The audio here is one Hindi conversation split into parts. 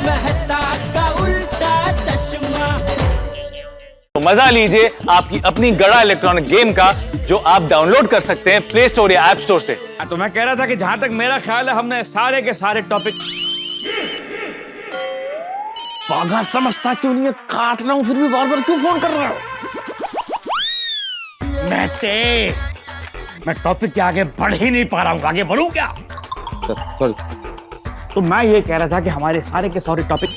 मेहता का उल्टा चश्मा। तो मजा लीजिए आपकी अपनी गड़ा इलेक्ट्रॉनिक गेम का, जो आप डाउनलोड कर सकते हैं प्ले स्टोर या ऐप स्टोर से। तो मैं कह रहा था कि जहां तक मेरा ख्याल है हमने सारे के सारे टॉपिक। पागल समझता क्यों नहीं है? काट रहा हूं फिर भी बार बार क्यों फोन कर रहा हूं? मैं टॉपिक के आगे बढ़ ही नहीं पा रहा हूं। आगे बढ़ूं क्या? सॉरी। तो मैं ये कह रहा था कि हमारे सारे के सारे टॉपिक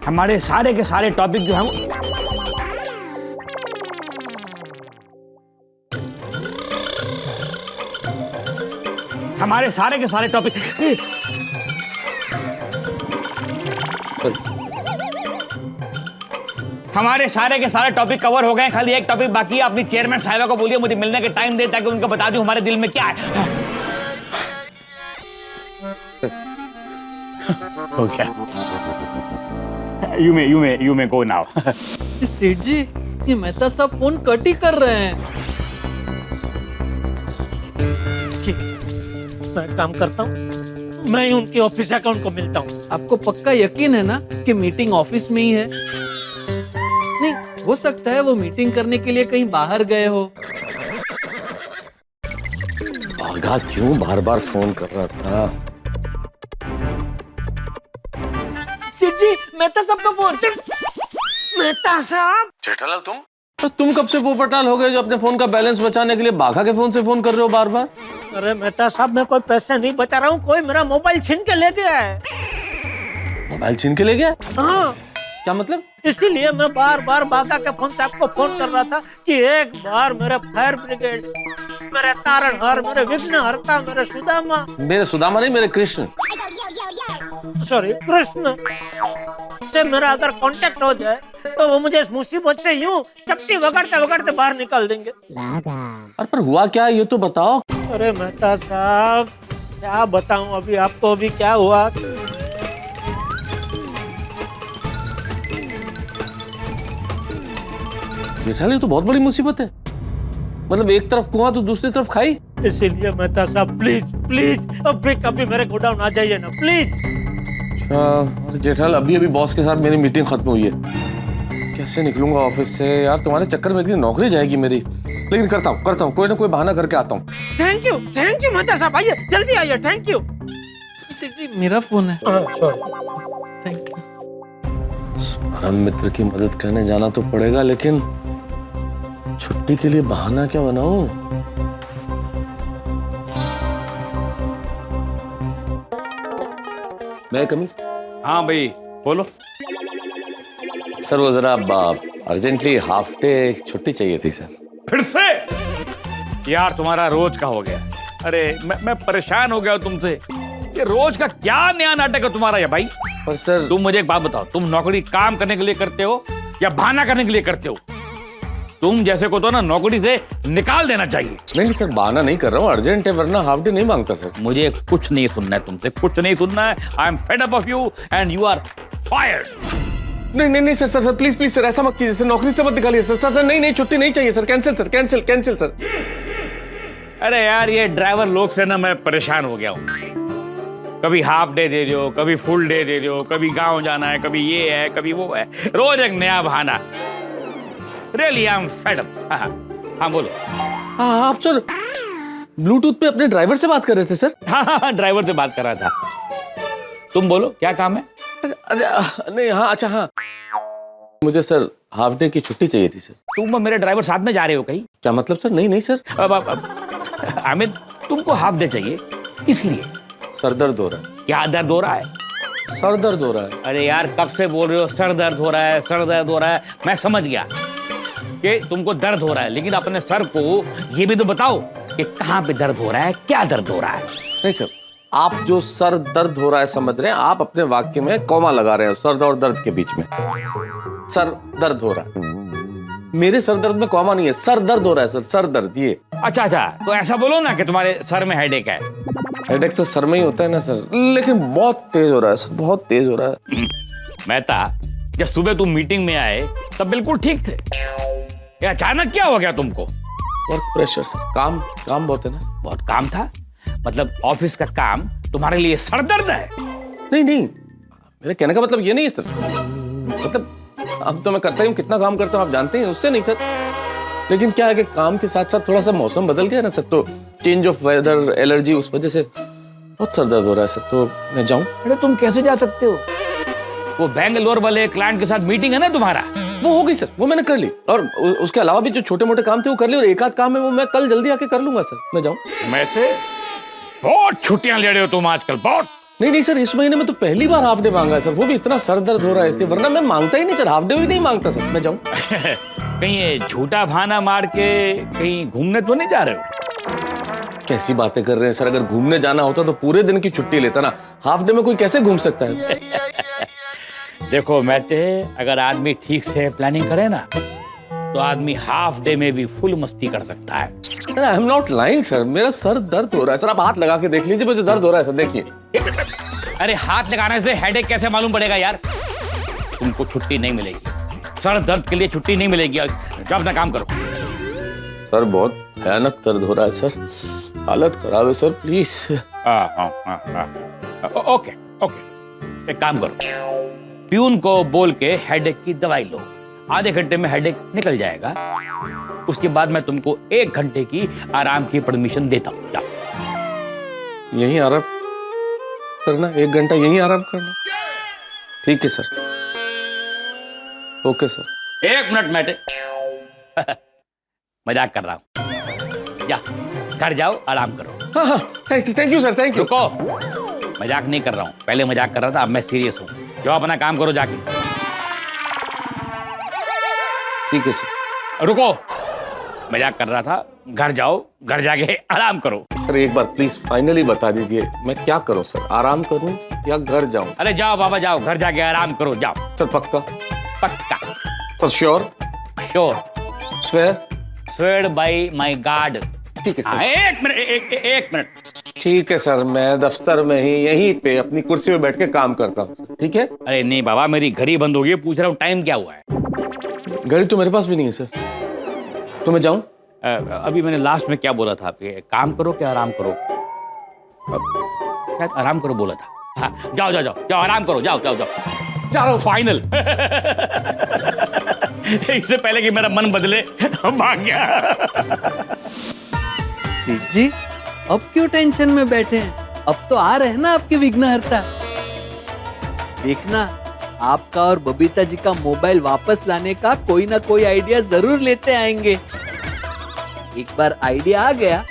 हमारे सारे के सारे टॉपिक जो है हमारे सारे के सारे टॉपिक हमारे सारे के सारे टॉपिक कवर हो गए। खाली एक टॉपिक बाकी है। अपनी चेयरमैन साहिबा को बोलिए मुझे मिलने के टाइम दे, ताकि उनको बता दूं हमारे दिल में क्या है। हो गया। You may go now. सेठ जी, ये मेहता साहब फोन कट ही कर रहे हैं। ठीक, मैं काम करता हूँ, मैं ही उनके ऑफिस अकाउंट को मिलता हूँ। आपको पक्का यकीन है ना कि मीटिंग ऑफिस में ही है? नहीं, हो सकता है वो मीटिंग करने के लिए कहीं बाहर गए हो। बागा क्यों बार बार फोन कर रहा था? सेठ जी, मेहता साहब का फोन। मेहता साहब, जेठालाल तो तुम कब से पोपटाल हो गए जो अपने फोन का बैलेंस बचाने के लिए बाघा के फोन से फोन कर रहे हो बार बार? अरे मेहता साहब, मैं कोई पैसे नहीं बचा रहा हूँ, कोई मेरा मोबाइल छीन के ले गया है। मोबाइल छीन के ले गया? हाँ, क्या मतलब? इसीलिए मैं बार बार बागा के फोन से आपको फोन कर रहा था कि एक बार मेरे फायर ब्रिगेड, मेरे तारणहार, मेरे विघ्नहर्ता, मेरे सुदामा, मेरे सुदामा नहीं, मेरे कृष्ण, सॉरी कृष्ण से मेरा अगर कांटेक्ट हो जाए तो वो मुझे इस मुसीबत से यूं चपटी वगड़ते वगड़ते बाहर निकाल देंगे। अरे पर हुआ क्या ये तो बताओ। अरे मेहता साहब, क्या बताऊं अभी आपको, अभी क्या हुआ। जेठालाल ये तो बहुत बड़ी मुसीबत है। मतलब एक तरफ कुआं तो दूसरी तरफ खाई। इसीलिए मेहता साहब प्लीज प्लीज अभी कभी मेरे गोडाउन आ जाइए ना प्लीज। अरे जेठालाल, अभी अभी बॉस के साथ मेरी मीटिंग खत्म हुई है, कैसे निकलूंगा ऑफिस से यार? तुम्हारे चक्कर में एक दिन नौकरी जाएगी मेरी। लेकिन करता हूँ कोई ना कोई बहाना करके आता हूँ। थैंक यू मेहता साहब, आइए जल्दी आइए। Thank you. सेठ जी, मेरा फोन है। Thank you. परम मित्र की मदद करने जाना तो पड़ेगा, लेकिन छुट्टी के लिए बहाना क्या बनाऊं? मैं कमी। हाँ भाई बोलो। सर वो जरा अर्जेंटली हाफ डे छुट्टी चाहिए थी सर। फिर से? यार तुम्हारा रोज का हो गया। अरे मैं परेशान हो गया हूं तुमसे। ये रोज का क्या नया नाटक है तुम्हारा ये भाई? पर सर तुम मुझे एक बात बताओ, तुम नौकरी काम करने के लिए करते हो या बहाना करने के लिए करते हो? तुम जैसे को तो ना नौकरी से निकाल देना चाहिए। नहीं सर, बहाना नहीं कर रहा हूँ, अर्जेंट है, वरना हाफ डे नहीं मांगता सर। मुझे कुछ नहीं सुनना है तुमसे, कुछ नहीं सुनना है। I am fed up of you and you are fired. नहीं सर प्लीज सर, ऐसा मत कीजिए सर, नौकरी से मत निकालिए सर। नहीं छुट्टी नहीं चाहिए सर, कैंसिल सर। अरे यार ये ड्राइवर लोग से ना मैं परेशान हो गया हूँ। कभी हाफ डे दे दो, कभी फुल डे दे दो, कभी गांव जाना है, कभी ये है, कभी वो है, रोज एक नया बहाना। Really I am fed up. हाँ बोलो। हाँ आप सर ब्लूटूथ पे अपने ड्राइवर से बात कर रहे थे सर? हाँ ड्राइवर से बात कर रहा था। तुम बोलो क्या काम है? नहीं हाँ अच्छा हाँ, मुझे सर हाफ डे की छुट्टी चाहिए थी सर। तुम मेरे ड्राइवर साथ में जा रहे हो कहीं? क्या मतलब सर? नहीं सर। अमित तुमको हाफ डे चाहिए इसलिए? सर दर्द हो रहा है। क्या दर्द हो रहा है? सर दर्द हो रहा है। अरे यार कब से बोल रहे हो सर दर्द हो रहा है, सर दर्द हो रहा है। मैं समझ गया कि तुमको दर्द हो रहा है, लेकिन अपने सर को ये भी तो बताओ कि कहाँ पे दर्द हो रहा है, क्या दर्द हो रहा है। नहीं सर, आप जो सर दर्द हो रहा है समझ रहे हैं, आप अपने वाक्य में कॉमा लगा रहे हैं सर और दर्द के बीच में। सर दर्द हो रहा है, मेरे सर दर्द में कॉमा नहीं है, सर दर्द हो रहा है सर, सर दर्द। ये अच्छा तो ऐसा बोलो ना कि तुम्हारे सर में हेडेक है। हेडेक तो सर में ही होता है ना सर, लेकिन बहुत तेज हो रहा है सर, बहुत तेज हो रहा है। मेहता, जब सुबह तुम मीटिंग में आए तब बिल्कुल ठीक थे, ये अचानक क्या हो गया तुमको? वर्क प्रेशर सर, काम बहुत है ना। बहुत काम था? मतलब ऑफिस का काम तुम्हारे लिए सरदर्द है? नहीं नहीं, मेरे कहने का मतलब ये नहीं है सर। मतलब अब तो मैं करता ही हूँ, कितना काम करता हूँ आप जानते हैं, उससे नहीं सर। लेकिन क्या है कि काम के साथ साथ थोड़ा सा मौसम बदल गया ना सर, तो चेंज ऑफ वेदर, एलर्जी, उस वजह से बहुत सर दर्द हो रहा है सर। तो मैं जाऊं? अरे तुम कैसे जा सकते हो? वो बैंगलोर वाले क्लाइंट के साथ मीटिंग है ना तुम्हारा। वो हो गई सर, वो मैंने कर ली। और उसके अलावा भी जो छोटे मोटे काम थे वो कर लिए, और एक आध काम है वो मैं कल जल्दी आके कर लूंगा सर। मैं जाऊं? मैं थे बहुत छुट्टियां ले रहे हो तुम आजकल, बहुत। नहीं सर, इस महीने में तो पहली बार हाफ डे मांगा है सर, वो भी इतना सर दर्द हो रहा है इसलिए, वरना मैं मांगता ही नहीं सर, हाफ डे भी नहीं मांगता सर। मैं जाऊं? कहीं ये झूठा बहाना मार के कहीं घूमने तो नहीं जा रहे हो? कैसी बातें कर रहे हैं सर, अगर घूमने जाना होता तो पूरे दिन की छुट्टी लेता ना, हाफ डे में कोई कैसे घूम सकता है? देखो मैते, अगर आदमी ठीक से प्लानिंग करे ना तो आदमी हाफ डे में भी फुल मस्ती कर सकता है। Sir I am not lying sir, मेरा सर दर्द हो रहा है सर, आप हाथ लगा के देख लीजिए मुझे दर्द हो रहा है सर, देखिए। अरे हाथ लगाने से हेडेक कैसे मालूम पड़ेगा यार? तुमको छुट्टी नहीं मिलेगी, सर दर्द के लिए छुट्टी नहीं मिलेगी। जाओ अपना काम करो। सर बहुत भयानक दर्द हो रहा है सर, हालत खराब है सर, प्लीज। ओके एक काम करो, प्यून को बोल के हेडेक की दवाई लो, आधे घंटे में हेडेक निकल जाएगा। उसके बाद मैं तुमको 1 घंटे की आराम की परमिशन देता हूँ। जाओ। यही आराम करना, 1 घंटा यही आराम करना? ठीक है सर, ओके सर। 1 मिनट मैटे, मजाक कर रहा हूं। जा घर जाओ, आराम करो। हाँ, thank you sir, thank you. रुको, मजाक नहीं कर रहा हूं, पहले मजाक कर रहा था, अब मैं सीरियस हूं। जाओ अपना काम करो जाके। ठीक है सर। रुको, मजाक कर रहा था, घर जाओ, घर जाके आराम करो। सर एक बार प्लीज फाइनली बता दीजिए मैं क्या करूं सर, आराम करूं या घर जाऊं? अरे जाओ बाबा जाओ, घर जाके आराम करो, जाओ। सर पक्का? पक्का। Sir sure? Sure. Swear? Swear by my God. ठीक है सर। एक मिनट। ठीक है सर, मैं दफ्तर में ही यहीं पे अपनी कुर्सी पे बैठ के काम करता हूँ, ठीक है? अरे नहीं बाबा, मेरी घड़ी बंद हो गई, पूछ रहा हूँ टाइम क्या हुआ है। घड़ी तो मेरे पास भी नहीं है सर, तो मैं जाऊं? अभी मैंने लास्ट में क्या बोला था आपके, काम करो क्या आराम करो? शायद आराम करो बोला था। हाँ, जाओ जाओ जाओ जाओ, आराम करो, जाओ जाओ जाओ। जा रहा हूँ फाइनल। इससे पहले कि मेरा मन बदले, भाग गया। सेठ जी, अब क्यों टेंशन में बैठे हैं? अब तो आ रहे हैं ना आपके विघ्नहर्ता। देखना, आपका और बबीता जी का मोबाइल वापस लाने का कोई ना कोई आइडिया जरूर लेते आएंगे। एक बार आइडिया आ गया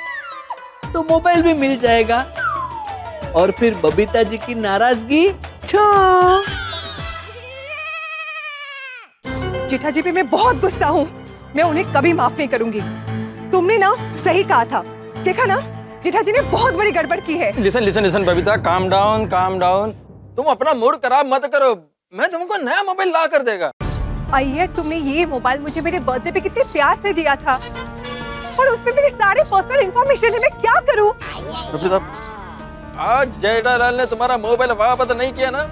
तो मोबाइल भी मिल जाएगा, और फिर बबीता जी की नाराजगी छो। जेठा जी पे मैं बहुत गुस्सा हूँ, मैं उन्हें कभी माफ नहीं करूंगी। तुमने ना सही कहा था, देखा ना जेठा जी ने बहुत बड़ी गड़बड़ की है। Listen listen listen Babita, calm down calm down. तुम अपना मूड खराब मत करो, मैं तुमको नया मोबाइल ला कर देगा। अय्यर, तुमने ये मोबाइल मुझे मेरे बर्थडे पे कितने प्यार से दिया था, और उसमें मेरी सारी पर्सनल इंफॉर्मेशन है, मैं क्या करूं? बबीता, आज जेठालाल ने तुम्हारा मोबाइल वापस नहीं किया ना,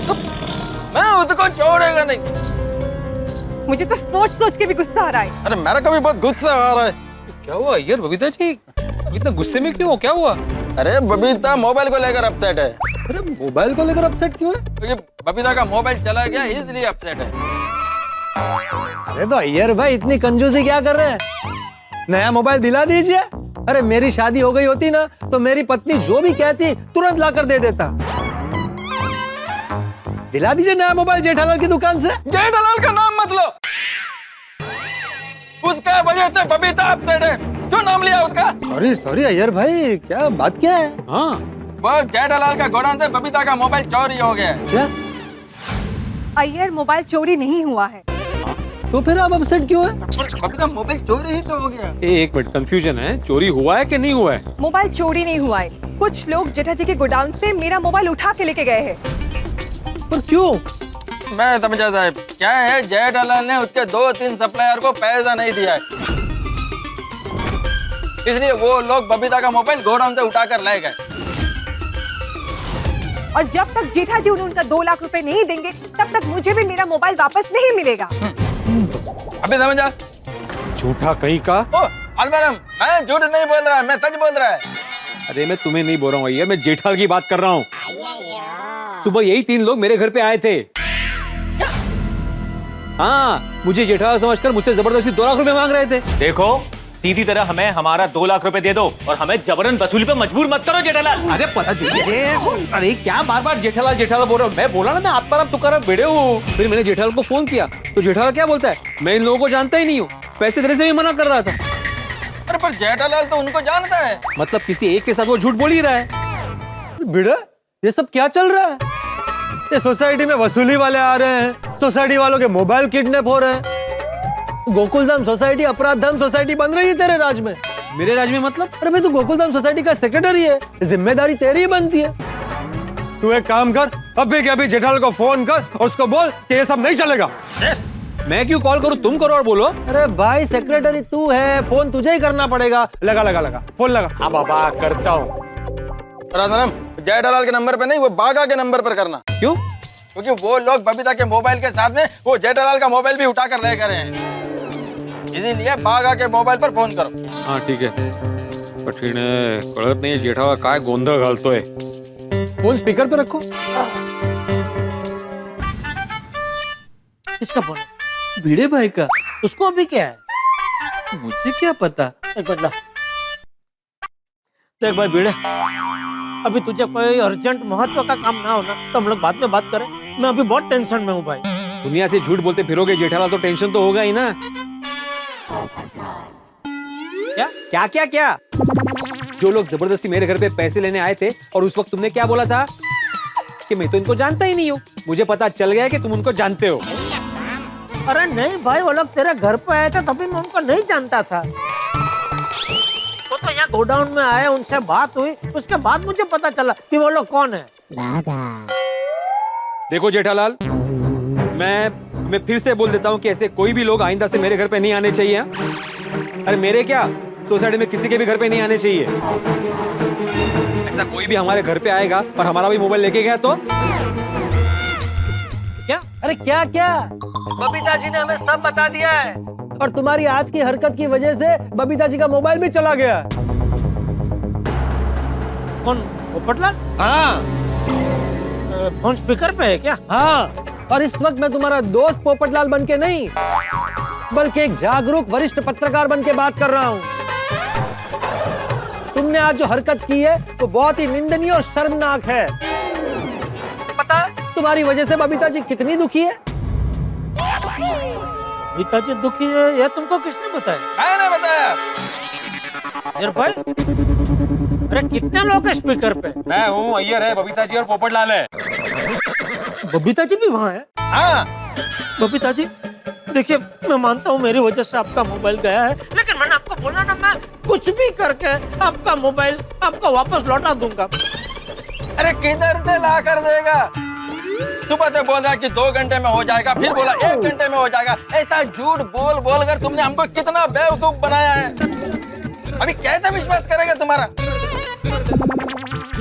तो मैं उसको छोड़ेगा नहीं। मुझे तो सोच सोच के भी गुस्सा आ रहा है। अरे मेरा कभी बहुत गुस्सा आ रहा है। क्या हुआ अय्यर बबीता जी, इतना गुस्से में क्यों हो, क्या हुआ? अरे बबीता मोबाइल को लेकर अपसेट है। अरे मोबाइल को लेकर अपसेट क्यों है? क्योंकि बबीता का मोबाइल चला गया इसलिए अपसेट है। अरे तो अय्यर भाई इतनी कंजूसी क्या कर रहे हैं, नया मोबाइल दिला दीजिए। अरे मेरी शादी हो गई होती ना तो मेरी पत्नी जो भी कहती तुरंत लाकर दे देता। दिला दीजिए नया मोबाइल जेठालाल की दुकान से। जेठालाल का नाम मत लो, उसका वजह से बबीता अपसेट है। क्यों नाम लिया उसका? सॉरी सॉरी अय्यर भाई, क्या बात क्या है? हाँ वो जेठालाल का गोडाउन से बबीता का मोबाइल चोरी हो गया है। क्या? अय्यर, मोबाइल चोरी नहीं हुआ है। तो फिर आप अपसेट क्यों है? बबीता मोबाइल चोरी ही तो हो गया। एक मिनट, कंफ्यूजन है, चोरी हुआ है कि नहीं हुआ है? मोबाइल चोरी नहीं हुआ है, कुछ लोग जेठा जी के गोडाउन से मेरा मोबाइल उठा के लेके गए हैं। पर क्यों? मैं समझा साहब, क्या है जेठालाल ने उसके 2-3 सप्लायर को पैसा नहीं दिया है, इसलिए वो लोग बबीता का मोबाइल गोडाउन से उठाकर ले गए। और जब तक जेठा जी उन्हें उनका 2 लाख रुपए नहीं देंगे तब तक मुझे भी मेरा मोबाइल वापस नहीं मिलेगा। अभी समझा? झूठा कहीं का। ओ अलमरम, मैं झूठ नहीं बोल रहा, मैं सच बोल रहा है। अरे मैं तुम्हें नहीं बोल रहा हूँ अय्यर, मैं जेठालाल की बात कर रहा हूँ। सुबह यही 3 लोग मेरे घर पे आए थे। हाँ, मुझे जेठालाल समझकर मुझसे जबरदस्ती 2 लाख रुपए मांग रहे थे। देखो, सीधी तरह हमें हमारा 2 लाख रुपए दे दो और हमें जबरन वसूली पे मजबूर मत करो जेठालाल। अरे पता अरे क्या बार बार जेठालाल जेठालाल बोल रहा हूँ? मैं बोला ना मैं आप पर अब तुकार भिड़े हूँ। फिर मैंने जेठालाल को फोन किया तो जेठालाल क्या बोलता है, मैं इन लोगों को जानता ही नहीं हूँ, पैसे देने से भी मना कर रहा था। अरे पर जेठालाल तो उनको जानता है। मतलब किसी एक के साथ वो झूठ बोल ही रहा है। भिड़ा, ये सब क्या चल रहा है? ये सोसाइटी में वसूली वाले आ रहे हैं, सोसाइटी वालों के मोबाइल किडनैप हो रहे हैं। गोकुलधाम सोसाइटी अपराध धाम सोसाइटी बन रही है तेरे राज में। मेरे राज में मतलब? अरे भाई तू गोकुलधाम सोसाइटी का सेक्रेटरी है, जिम्मेदारी तेरी ही बनती है। तू एक काम कर, अभी के अभी जेठालाल को फोन कर और उसको बोल कि ये सब नहीं चलेगा। मैं क्यों कॉल करूं, तुम करो और बोलो। अरे भाई सेक्रेटरी तू है, फोन तुझे ही करना पड़ेगा। लगा लगा लगा फोन लगा। हाँ बाबा करता हूँ। राजाराम, जेठालाल के नंबर पे नहीं, वो बागा के नंबर पर करना। क्यों? क्योंकि वो लोग बबीता के मोबाइल के साथ में वो जेठालाल का मोबाइल भी उठा कर ले गए हैं, इसीलिए बागा के मोबाइल पर फोन करो। हाँ ठीक है। कठिन है, कळत नाही जेठालाल काय गोंधळ घालतोय। फोन स्पीकर पे रखो। किसका फोन है? भिड़े भाई का। उसको अभी क्या है? मुझे क्या पता। एक मिनट ला। देख भाई भिड़े, अभी तुझे कोई अर्जेंट महत्व का काम ना हो ना तो हम लोग बाद में बात करें। मैं अभी बहुत टेंशन में हूँ भाई। दुनिया से झूठ बोलते फिरोगे जेठालाल तो टेंशन तो होगा ही ना। क्या क्या क्या क्या? जो लोग जबरदस्ती मेरे घर पे पैसे लेने आए थे और उस वक्त तुमने क्या बोला था कि मैं तो इनको जानता ही नहीं हूँ। मुझे पता चल गया कि तुम उनको जानते हो। अरे नहीं भाई, वो लोग तेरे घर पे आए थे तभी मैं उनको नहीं जानता था। वो तो यहाँ गोडाउन में आए, उनसे बात हुई, उसके बाद मुझे पता चला कि वो लोग कौन है। देखो जेठालाल, मैं फिर से बोल देता हूँ कि ऐसे कोई भी लोग आइंदा से मेरे घर पे नहीं आने चाहिए। अरे मेरे क्या, सोसाइटी में किसी के भी घर पे नहीं आने चाहिए। ऐसा कोई भी हमारे घर पे आएगा और हमारा भी मोबाइल लेके गया तो क्या? अरे क्या क्या? बबीता जी ने हमें सब बता दिया है और तुम्हारी आज की हरकत की वजह से बबीता जी का मोबाइल भी चला गया। कौन? पोपटलाल? हाँ फोन स्पीकर पे है क्या? हाँ, और इस वक्त मैं तुम्हारा दोस्त पोपटलाल बन के नहीं बल्कि एक जागरूक वरिष्ठ पत्रकार बन के बात कर रहा हूँ। तुमने आज जो हरकत की है वो बहुत ही निंदनीय और शर्मनाक है। पता है तुम्हारी वजह से बबीता जी कितनी दुखी है? बबीता जी दुखी है, यह तुमको किसने बताया? मैंने बताया। यार भाई, अरे कितने लोग हैं स्पीकर पे? मैं हूँ, अय्यर है, बबीता जी और पोपटलाल है। बबीता जी भी वहाँ है? हाँ, बबीता जी देखिए, मैं मानता हूँ मेरी वजह से आपका मोबाइल गया है, लेकिन मैंने आपको बोला ना मैं कुछ भी करके आपका मोबाइल आपको वापस लौटा दूंगा। अरे किधर से ला कर देगा? सुबह से बोला कि 2 घंटे में हो जाएगा, फिर बोला 1 घंटे में हो जाएगा। ऐसा झूठ बोल बोल कर तुमने हमको कितना बेवकूफ बनाया है। अभी कैसे विश्वास करेगा तुम्हारा?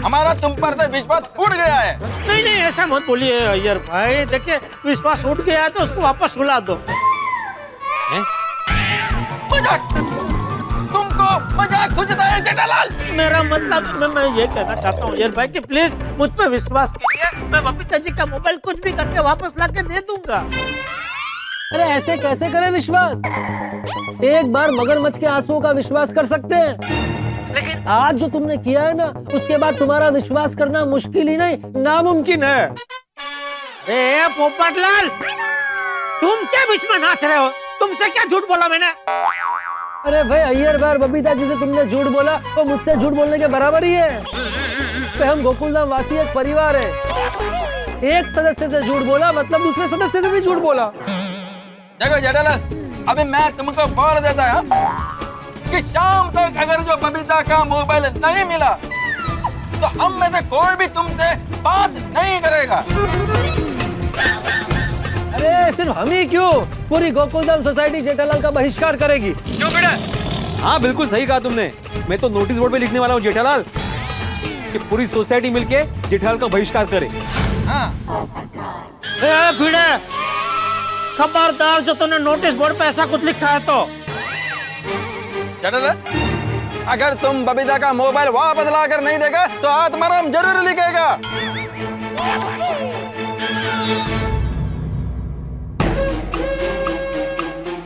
हमारा तुम पर से विश्वास उठ गया है। नहीं नहीं, ऐसा मत बोलिए अय्यर भाई। देखिए, विश्वास उठ गया है तो उसको वापस सुला दो। मजाक, तुमको मजाक सूझता है जेठालाल? मेरा मतलब मैं ये कहना चाहता हूँ अय्यर भाई कि प्लीज मुझ पे विश्वास कीजिए। मैं बबीता जी का मोबाइल कुछ भी करके वापस लाके दे दूंगा। अरे ऐसे कैसे करें विश्वास? एक बार मगरमच्छ के आंसुओं का विश्वास कर सकते हैं, लेकिन आज जो तुमने किया है ना, उसके बाद तुम्हारा विश्वास करना मुश्किल ही नहीं नामुमकिन है। ए पोपटलाल, तुम क्या बीच में नाच रहे हो? तुमसे क्या झूठ बोला मैंने? अरे भाई अय्यर बार बबीता जी से तुमने झूठ बोला वो मुझसे झूठ बोलने के बराबर ही है। तो हम गोकुलधाम वासी एक परिवार है, एक सदस्य से झूठ बोला मतलब दूसरे सदस्य से भी झूठ बोला। देखो जेठालाल, अभी मैं तुमको बोल देता है कि शाम तक अगर जो बबीता का मोबाइल नहीं मिला तो हम में से कोई भी तुमसे बात नहीं करेगा। अरे सिर्फ हम ही क्यों, पूरी गोकुलधाम सोसाइटी जेठालाल का बहिष्कार करेगी। क्यों बेटा? हाँ बिल्कुल सही कहा तुमने। मैं तो नोटिस बोर्ड पे लिखने वाला हूँ जेठालाल कि पूरी सोसाइटी मिलके जेठालाल का बहिष्कार करे। हाँ। भिड़े, खबरदार जो तूने नोटिस बोर्ड पे ऐसा कुछ लिखा है तो। जेठालाल, अगर तुम बबीता का मोबाइल वापस ला कर नहीं देगा तो आत्माराम जरूर लिखेगा।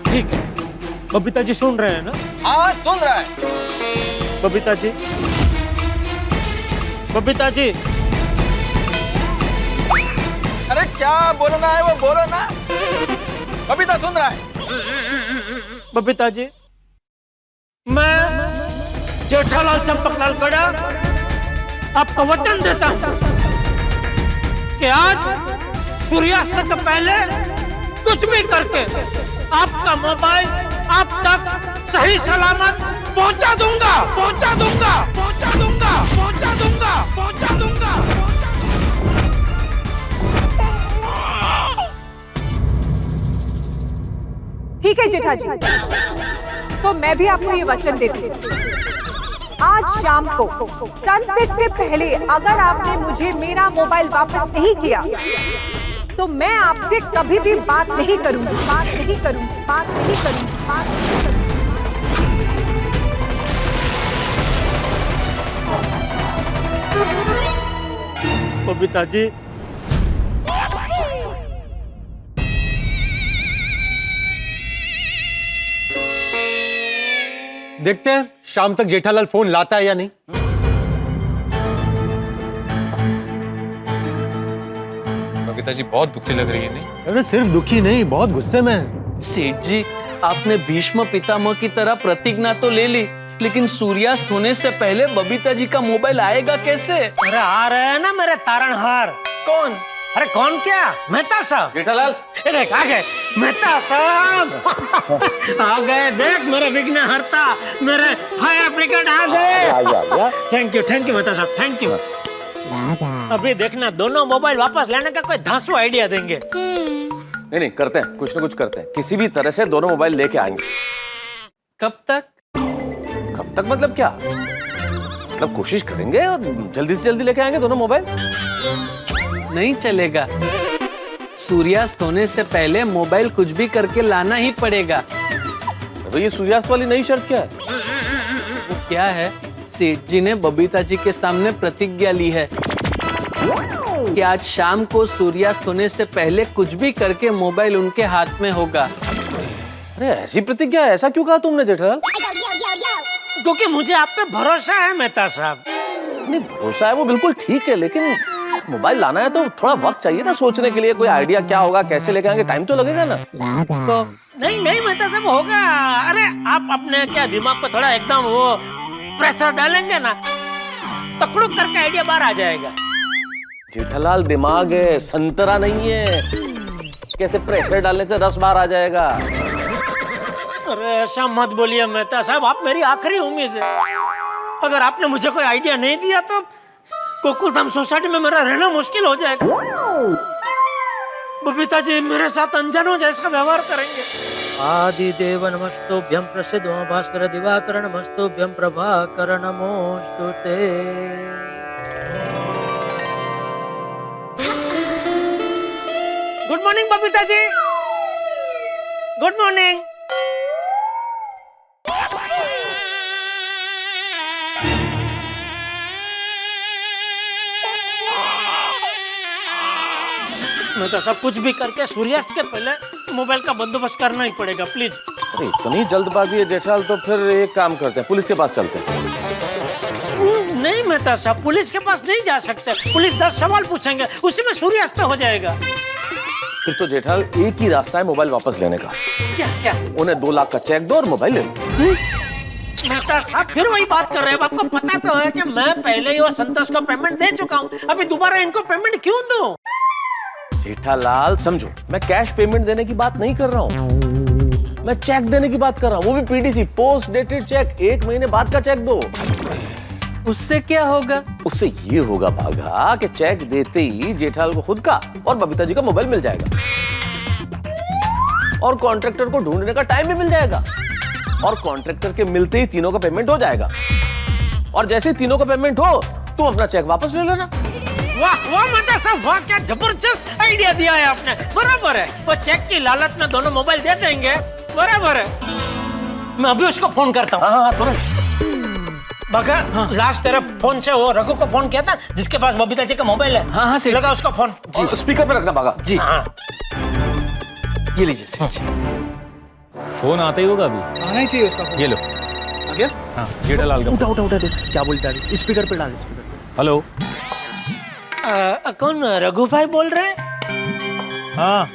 ठीक है, बबीता जी सुन रहे हैं ना? हाँ सुन रहा है। बबीता जी, बबीता जी, अरे क्या बोलना है वो बोलो ना। बबीता सुन रहा है। बबीता जी, मैं जेठालाल चंपकलाल गड़ा आपको वचन देता हूं कि आज सूर्यास्त से पहले कुछ भी करके आपका मोबाइल आप तक सही सलामत पहुंचा दूंगा, पहुंचा दूंगा, पहुंचा दूंगा, पहुंचा दूंगा, पहुंचा दूंगा। ठीक है जेठा जी, तो मैं भी आपको ये वचन देती हूँ, आज शाम को सनसेट से पहले अगर आपने मुझे मेरा मोबाइल वापस नहीं किया तो मैं आपसे कभी भी बात नहीं करूंगी, बात नहीं करूंगी, बात नहीं करूंगी, बात नहीं करूंगी। बबीता जी, देखते हैं शाम तक जेठालाल फोन लाता है या नहीं। बबीता जी बहुत दुखी लग रही है नहीं? अरे सिर्फ दुखी नहीं, बहुत गुस्से में है। सेठ जी, आपने भीष्म पितामह की तरह प्रतिज्ञा तो ले ली, लेकिन सूर्यास्त होने से पहले बबीता जी का मोबाइल आएगा कैसे? अरे आ रहे हैं ना मेरे तारणहार। कौन? अरे कौन क्या? मेहता साहब। जेठालाल, देख आ गए मेहता साहब। आ गए, देख मेरे विघ्न हरता, मेरे फायर ब्रिगेड आ गए। थैंक यू मेहता साहब, थैंक यू। अभी देखना दोनों मोबाइल वापस लेने का कोई धांसू आइडिया देंगे। नहीं नहीं, करते हैं, कुछ ना कुछ करते हैं, किसी भी तरह से दोनों मोबाइल लेके आएंगे। कब तक? कब तक मतलब क्या? मतलब कोशिश करेंगे और जल्दी से जल्दी लेके आएंगे दोनों मोबाइल। नहीं चलेगा, सूर्यास्त होने से पहले मोबाइल कुछ भी करके लाना ही पड़ेगा। तो ये सूर्यास्त वाली नई शर्त क्या है? वो क्या है? सेठ जी ने बबीता जी के सामने प्रतिज्ञा ली है कि आज शाम को सूर्यास्त होने से पहले कुछ भी करके मोबाइल उनके हाथ में होगा। अरे ऐसी प्रतिज्ञा, ऐसा क्यों कहा तुमने जेठालाल? क्योंकि मुझे आप पे भरोसा है मेहता साहब। नहीं, भरोसा है वो बिल्कुल ठीक है, लेकिन मोबाइल लाना है तो थोड़ा वक्त चाहिए ना सोचने के लिए। कोई आइडिया क्या होगा, कैसे लेके आएंगे, टाइम तो लगेगा ना। तो नहीं मेहता साहब, होगा। अरे आप अपने क्या दिमाग पे थोड़ा एकदम वो प्रेशर डालेंगे ना, तकड़ुक करके आइडिया बाहर आ जाएगा। जेठालाल दिमाग है, संतरा नहीं है। कैसे प्रेशर डालने से रस बाहर आ जाएगा? अरे ऐसा मत बोलिए मेहता साहब, आप मेरी आखिरी उम्मीद है। अगर आपने मुझे कोई आइडिया नहीं दिया तो गोकुलधाम सोसाइटी में मेरा रहना मुश्किल हो जाएगा। बबीता जी मेरे साथ अनजानों जैसा व्यवहार करेंगे। आदि देव नमस्तुभ्यं प्रसिद्ध भास्कर दिवाकर नमस्तुभ्यं प्रभाकर नमोस्तुते। Good morning Babita ji, good morning. मैं तो सब कुछ भी करके सूर्यास्त के पहले मोबाइल का बंदोबस्त करना ही पड़ेगा, प्लीज। अरे इतनी जल्दबाजी है जेठालाल, तो फिर एक काम करते हैं, पुलिस के पास चलते हैं। नहीं मेहता साहब, पुलिस के पास नहीं जा सकते। पुलिस 10 सवाल पूछेंगे, उसी में सूर्यास्त हो जाएगा। फिर तो जेठालाल एक ही रास्ता है मोबाइल वापस लेने का। क्या क्या? उन्हें 2 लाख का चेक दो और मोबाइल ले लो। मेहता साहब फिर वही बात कर रहे हैं। आपको पता तो है कि मैं पहले ही वो संतोष का पेमेंट दे चुका हूँ, अभी दोबारा इनको पेमेंट क्यों दूं? जेठालाल समझो, मैं कैश पेमेंट देने की बात नहीं कर रहा हूँ, मैं चेक देने की बात कर रहा हूँ, वो भी पीडीसी, पोस्ट डेटेड चेक। 1 महीने बाद का चेक दो। उससे क्या होगा? उससे ये होगा भागा कि चेक देते ही जेठालाल को खुद का और बबीता जी का मोबाइल मिल जाएगा, और कॉन्ट्रैक्टर को ढूंढने का टाइम भी मिल जाएगा, और कॉन्ट्रैक्टर के मिलते ही तीनों का पेमेंट हो जाएगा, और जैसे ही तीनों का पेमेंट हो तुम अपना चेक वापस ले लेना। वाह वाह मेहता साहब, वाह क्या जबरदस्त आइडिया दिया है आपने। बराबर है, वो चेक की लालच में दोनों मोबाइल दे देंगे। बराबर है, मैं अभी उसको फोन करता हूँ। हाँ तुरंत। बगा लास्ट तेरे फोन से वो रघु को फोन किया था जिसके पास बबीता जी का मोबाइल है। हाँ सेठ लगा उसका फोन। जी स्पीकर पे रखना बागा जी। हाँ ये लीजिए सेठ। फोन आता ही होगा अभी। आना ही चाहिए उसका फोन। ये लो। आ गया? हाँ जेठालाल का। उठा दे। क्या बोलता है? स्पीकर पे डाल स्पीकर पे। हेलो। कौन रघु भाई बोल रहे हैं? हाँ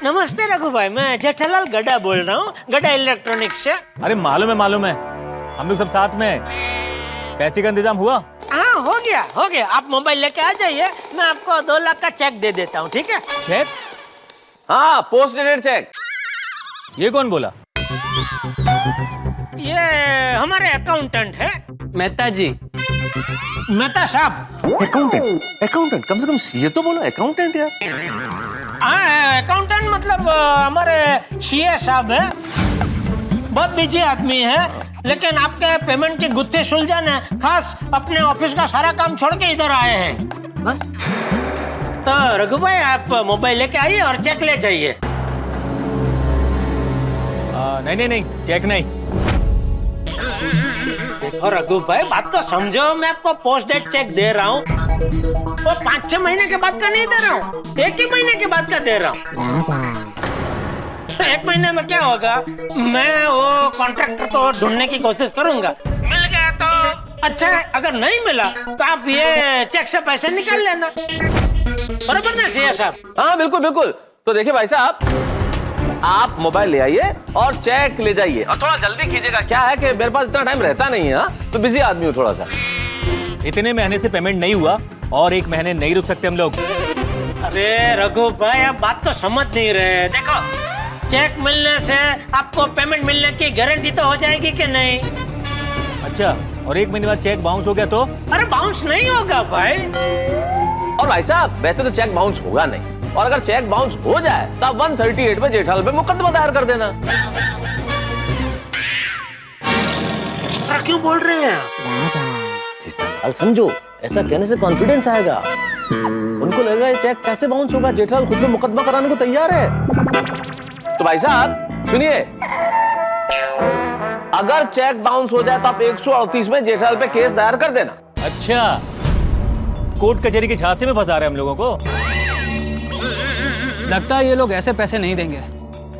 नमस्ते रघु भाई, मैं जेठालाल गड्ढा बोल रहा हूँ, गड्ढा इलेक्ट्रॉनिक्स से। अरे मालूम है हम लोग सब साथ में हैं। पैसे का इंतजाम हुआ? हाँ हो गया। आप मोबाइल लेके आ जाइए, मैं आपको 2 लाख का चेक दे देता हूँ, ठीक है? चेक? हाँ पोस्ट डेटेड चेक। ये कौन बोला? ये हमारे अकाउंटेंट है। मेहता जी। मेहता साहब। अकाउंटेंट कम से कम सीए तो बोलो, अकाउंटेंट यार। हाँ अकाउंटेंट मतलब हमारे सीए साहब है। बहुत बिजी आदमी है, लेकिन आपके पेमेंट के गुत्थे सुलझाने खास अपने ऑफिस का सारा काम छोड़ के इधर आए हैं। बस तो रघु भाई आप मोबाइल लेके आइए और चेक ले जाइए। नहीं चेक नहीं। देखो रघु भाई बात को समझो, मैं आपको पोस्ट डेट चेक दे रहा हूँ, वो 5-6 महीने के बाद का नहीं दे रहा हूँ, 1 ही महीने के बाद का दे रहा हूँ। तो 1 महीने में क्या होगा, मैं वो कॉन्ट्रैक्टर को ढूंढने की कोशिश करूंगा, मिल गया तो अच्छा है, अगर नहीं मिला तो आप ये चेक से पैसे निकाल लेना। बराबर ना सीए साहब? हाँ बिल्कुल। तो देखिए भाई साहब, आप मोबाइल ले आइए और चेक ले जाइए, और थोड़ा जल्दी कीजिएगा। क्या है कि मेरे पास इतना टाइम रहता नहीं है, हाँ? तो बिजी आदमी हूँ थोड़ा सा। इतने महीने से पेमेंट नहीं हुआ और 1 महीने नहीं रुक सकते हम लोग। अरे रघु भाई आप बात को समझ नहीं रहे। देखो चेक मिलने से आपको पेमेंट मिलने की गारंटी तो हो जाएगी कि नहीं? अच्छा, और 1 महीने बाद चेक बाउंस हो गया तो? अरे बाउंस नहीं होगा भाई। और भाई साहब वैसे तो चेक बाउंस होगा नहीं, और अगर चेक बाउंस हो जाए तो आप 138 में जेठालाल पे मुकदमा दायर कर देना। एक्स्ट्रा क्यों बोल रहे हैं? जेठालाल समझो, ऐसा कहने से कॉन्फिडेंस आएगा, उनको लगेगा ये चेक कैसे बाउंस होगा, जेठालाल खुद पे मुकदमा कराने को तैयार है। तो भाई साहब सुनिए, अगर चेक बाउंस हो जाए तो आप 138 में जेठालाल पे केस दायर कर देना। अच्छा, कोर्ट कचहरी के झांसे में फंसा रहे हम लोगों को। लगता है ये लोग ऐसे पैसे नहीं देंगे,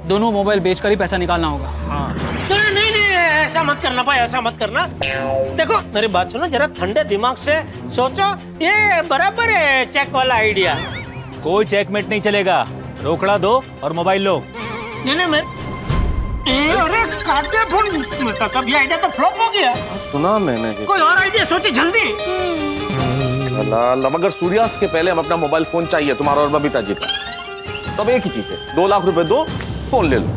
दोनों मोबाइल बेचकर ही पैसा निकालना होगा। नहीं ऐसा मत करना भाई, ऐसा मत करना। देखो मेरी बात सुनो, जरा ठंडे दिमाग से सोचो, ये बराबर है चेक वाला आइडिया। कोई चेकमेट नहीं चलेगा, रोकड़ा दो और मोबाइल लो। नहीं मैं अरे काट दे फोन, मतलब सब ये आइडिया तो फ्लॉप हो गया। सुना मैंने, कोई और आइडिया सोचे जल्दी। अब अगर सूर्यास्त के पहले हम अपना मोबाइल फोन चाहिए तुम्हारा और बबीता जी का, तब एक ही चीज है, 2 लाख रुपए दो, फोन ले लो।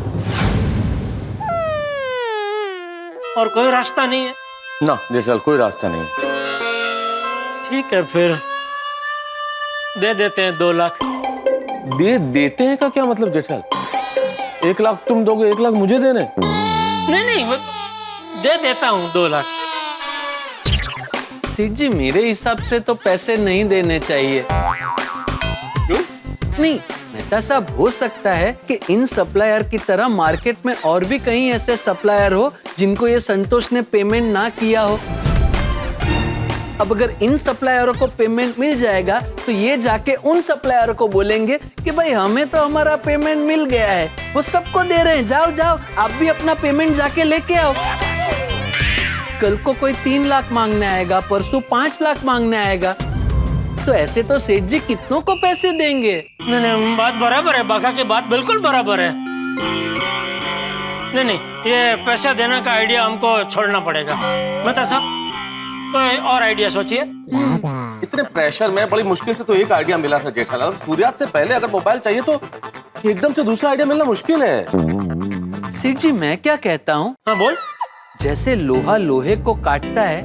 और कोई रास्ता नहीं है ना जेठालाल, कोई रास्ता नहीं। ठीक है फिर दे देते हैं 2 लाख। दे देते हैं का क्या मतलब जेठालाल? 1 लाख तुम दोगे, 1 लाख मुझे देने? नहीं दे देता हूँ 2 लाख। सेठ जी मेरे हिसाब से तो पैसे नहीं देने चाहिए। क्यों? नहीं मेहता साहब, हो सकता है कि इन सप्लायर की तरह मार्केट में और भी कई ऐसे सप्लायर हो जिनको ये संतोष ने पेमेंट ना किया हो। अब अगर इन सप्लायरों को पेमेंट मिल जाएगा तो ये जाके उन सप्लायरों को बोलेंगे कि भाई हमें तो हमारा पेमेंट मिल गया है, वो सबको दे रहे हैं, जाओ आप भी अपना पेमेंट जाके लेके आओ। कल को कोई 3 लाख मांगने आएगा, परसों 5 लाख मांगने आएगा, तो ऐसे तो सेठ जी कितनों को पैसे देंगे? नहीं बात बराबर है, बाका की बात बिल्कुल बराबर है। नहीं ये पैसा देने का आइडिया हमको छोड़ना पड़ेगा। मतलब साहब कोई और आइडिया सोचिए। इतने प्रेशर में बड़ी मुश्किल से तो एक आइडिया मिला था जेठालाल। सूर्यास्त से पहले अगर मोबाइल चाहिए तो एकदम से दूसरा आइडिया मिलना मुश्किल है। सेठ जी मैं क्या कहता हूँ, हाँ बोल। जैसे लोहा लोहे को काटता है,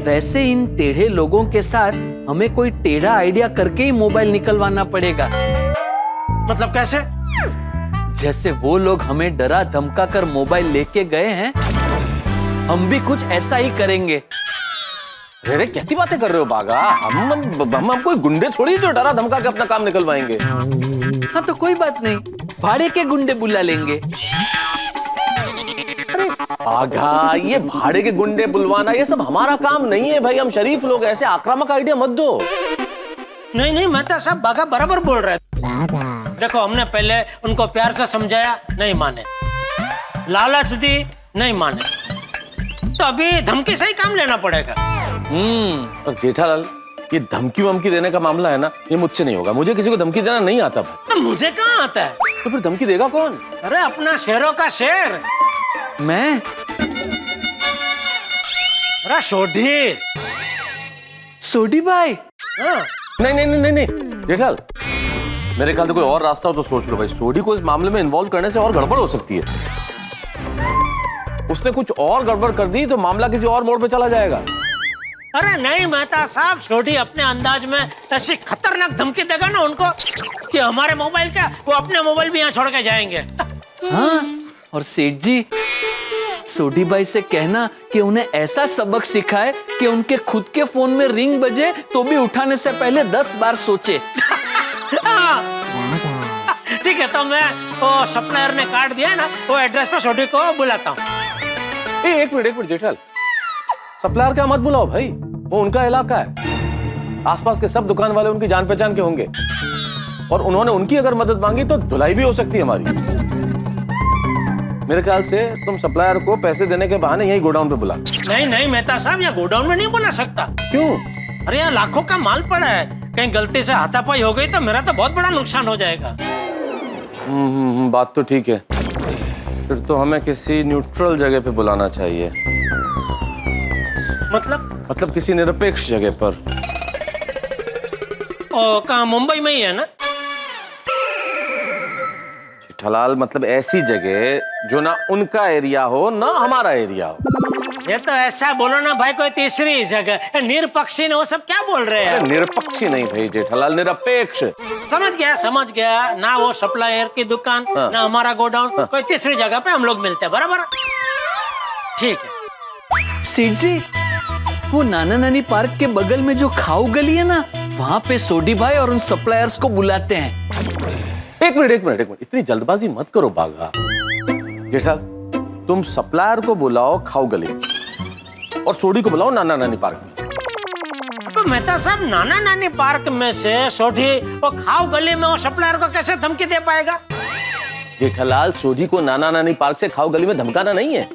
वैसे इन टेढ़े लोगों के साथ हमें कोई टेढ़ा आइडिया करके ही मोबाइल निकलवाना पड़ेगा। मतलब कैसे? जैसे वो लोग हमें डरा धमका कर मोबाइल लेके गए हैं, हम भी कुछ ऐसा ही करेंगे। अरे कैसी बातें कर रहे हो बागा, हम कोई गुंडे थोड़ी जो डरा धमका के अपना काम निकलवाएंगे। हाँ तो कोई बात नहीं, भाड़े के गुंडे बुला लेंगे। अरे आगा, ये भाड़े के गुंडे बुलवाना ये सब हमारा काम नहीं है भाई, हम शरीफ लोग, ऐसे आक्रामक आइडिया मत दो। नहीं मेहता साहब बागा बराबर बोल रहे हैं। देखो हमने पहले उनको प्यार से समझाया, नहीं माने, लालच दी, नहीं माने, तो अभी धमकी से ही काम लेना पड़ेगा। पर जेठालाल, ये धमकी वमकी देने का मामला है ना, ये मुझसे नहीं होगा, मुझे किसी को धमकी देना नहीं आता भाई। तो मुझे कहाँ आता है? तो फिर धमकी देगा कौन? अरे अपना शेरों का शेर, मैं? अरे सोढ़ी। सोडी भाई? हाँ। नहीं जेठाल, मेरे ख्याल से कोई और रास्ता हो तो सोच लो भाई। सोडी को इस मामले में इन्वॉल्व करने से और गड़बड़ हो सकती है। उसने कुछ और गड़बड़ कर दी तो मामला किसी और मोड़ पे चला जाएगा। अरे नहीं मेहता साहब, सोढ़ी अपने अंदाज में ऐसी खतरनाक धमकी देगा ना उनको कि हमारे मोबाइल क्या, वो अपने मोबाइल भी यहाँ छोड़ के जाएंगे। हाँ, और सेठ जी, सोडी भाई से कहना कि उन्हें ऐसा सबक सिखाए कि उनके खुद के फोन में रिंग बजे तो भी उठाने से पहले 10 बार सोचे। ठीक है, तो मैं वो सप्लायर ने कार्ड दिया ना, वो एड्रेस पे सोढ़ी को बुलाता हूँ। एक मिनट जेठाल, सप्लायर क्या मत बुलाओ भाई, वो उनका इलाका है, आसपास के सब दुकान वाले उनकी जान पहचान के होंगे, और उन्होंने उनकी अगर मदद मांगी तो धुलाई भी हो सकती है हमारी। मेरे ख्याल से तुम सप्लायर को पैसे देने के बहाने यही गोडाउन पे बुला। नहीं मेहता साहब, यहाँ गोडाउन में नहीं बुला सकता। क्यों? अरे यहाँ लाखों का माल पड़ा है, कहीं गलती से हाथापाई हो गई तो मेरा तो बहुत बड़ा नुकसान हो जाएगा। बात तो ठीक है, फिर तो हमें किसी न्यूट्रल जगह पे बुलाना चाहिए। मतलब किसी निरपेक्ष जगह पर। कहाँ, मुंबई में ही है ना? जेठालाल, मतलब ऐसी जगह जो ना उनका एरिया हो ना हमारा एरिया हो। ये तो ऐसा बोलो ना भाई, कोई तीसरी जगह, निरपक्षी ने वो सब क्या बोल रहे हैं? निरपक्षी नहीं भाई जेठालाल, निरपेक्ष। समझ गया ना, वो सप्लायर की दुकान ना हमारा गोडाउन, कोई तीसरी जगह पे हम लोग मिलते हैं, बराबर? ठीक है सेठ जी, वो नाना नानी पार्क के बगल में जो खाऊ गली है ना, वहाँ पे सोडी भाई और उन सप्लायर्स को बुलाते हैं। एक मिनट, इतनी जल्दबाजी मत करो बागा। जेठाल, तुम सप्लायर को बुलाओ खाऊ गली और सोडी को बुलाओ नाना नानी पार्क में। तो मेहता साहब, नाना नानी पार्क में से सोढ़ी वो खाऊ गली में वो सप्लायर को कैसे धमकी दे पाएगा? जेठालाल, सोडी को नाना नानी पार्क से खाऊ गली में धमकाना नहीं है।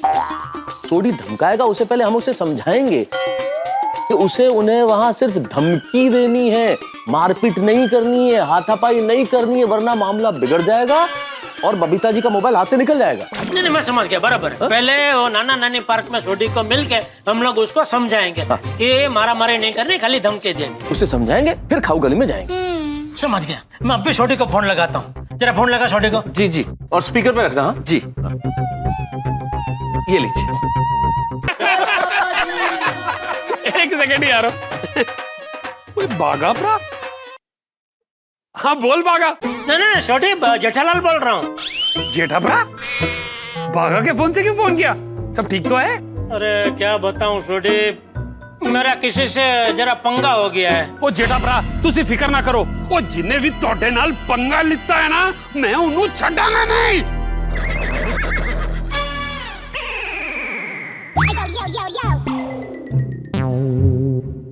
सोडी धमकाएगा उससे पहले हम उसे समझाएंगे कि उसे उन्हें वहां सिर्फ धमकी देनी है, मारपीट नहीं करनी है, हाथापाई नहीं करनी है, वरना मामला बिगड़ जाएगा और बबीता जी का मोबाइल हाथ से निकल जाएगा। नहीं मैं समझ गया, बराबर है। पहले वो नाना नानी पार्क में सोढ़ी को मिलके हम लोग उसको समझाएंगे कि मारा मारी नहीं करनी, खाली धमकी देनी। उसे समझाएंगे, फिर खाऊ गली में जाएंगे। समझ गया, मैं अब भी सोढ़ी को फोन लगाता हूँ। जरा फोन लगा सोढ़ी को। जी, और स्पीकर पे रखना। हाँ जी, ये लीजिए। एक सेकंड यार, कोई बागा प्रा? हाँ बोल बागा। नहीं सोढ़ी, जेठालाल बोल रहा हूँ। जेठा प्रा? बागा के फोन से क्यों फोन किया? सब ठीक तो है? अरे क्या बताऊं सोढ़ी, मेरा किसी से जरा पंगा हो गया है। ओ जेठा भरा, तुसी फिक्र ना करो, ओ जिन्ने भी तोड़े नाल पंगा लिता है ना, मैं उन्हें छड़ाना नहीं।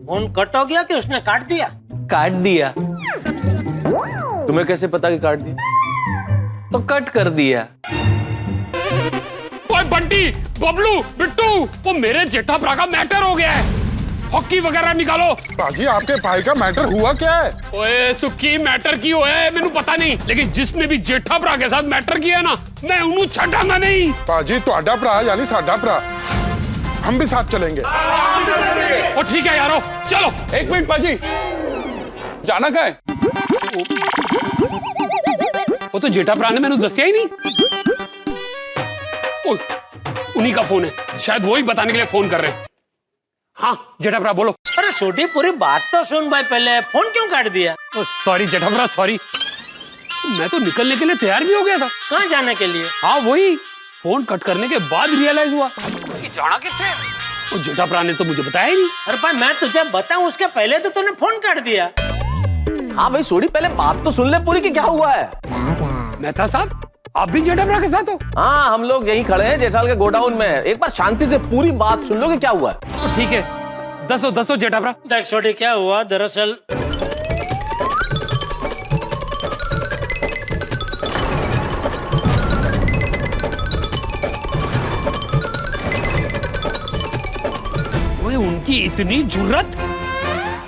फोन कट हो गया कि उसने काट दिया? काट दिया। तुम्हें कैसे पता कि काट दिया? तो कट कर दिया। ओए बंटी, बबलू, बिट्टू, वो मेरे जेठा भरा का मैटर हो गया है। हॉकी वगैरह निकालो। बाजी, आपके भाई का मैटर हुआ क्या है? ओए सुखी मैटर की है मैंने पता नहीं, लेकिन जिसने भी जेठा भरा के साथ मैटर किया ना, मैं उन्हें छड़ांगा नहीं। बाजी, ਤੁਹਾਡਾ ਭਰਾ यानी साडा भरा, हम भी साथ चलेंगे। ओ ठीक है यारो, चलो। एक मिनट पाजी, जाना कहाँ है? वो तो जेठा भरा ने मैंने दसिया ही नहीं। ओ, उन्हीं का फोन है, शायद वो ही बताने के लिए फोन कर रहे हैं। हाँ जेठा भरा बोलो। अरे छोटी पूरी बात तो सुन भाई, पहले फोन क्यों काट दिया? सॉरी जेठा भरा, सॉरी। मैं तो निकलने के लिए तैयार भी हो गया था। कहाँ जाने के लिए? हाँ वही, फोन कट करने के बाद रियलाइज हुआ कि जाना किससे। वो जेठा भरा ने तो मुझे बताया ही नहीं। अरे भाई मैं तुझे बताऊं उसके पहले तो तूने फोन काट दिया। हाँ भाई सोडी, पहले बात तो सुन ले पूरी कि क्या हुआ है। मेहता साहब, आप भी जेठाब्रा के साथ हो? हाँ, हम लोग यहीं खड़े हैं जेठालाल के गोडाउन में। एक बार शांति से पूरी बात सुन लो कि क्या हुआ है। तो ठीक है, दसो जेठाब्रा। देख छोटी, क्या हुआ दरअसल ओए, उनकी इतनी जुर्रत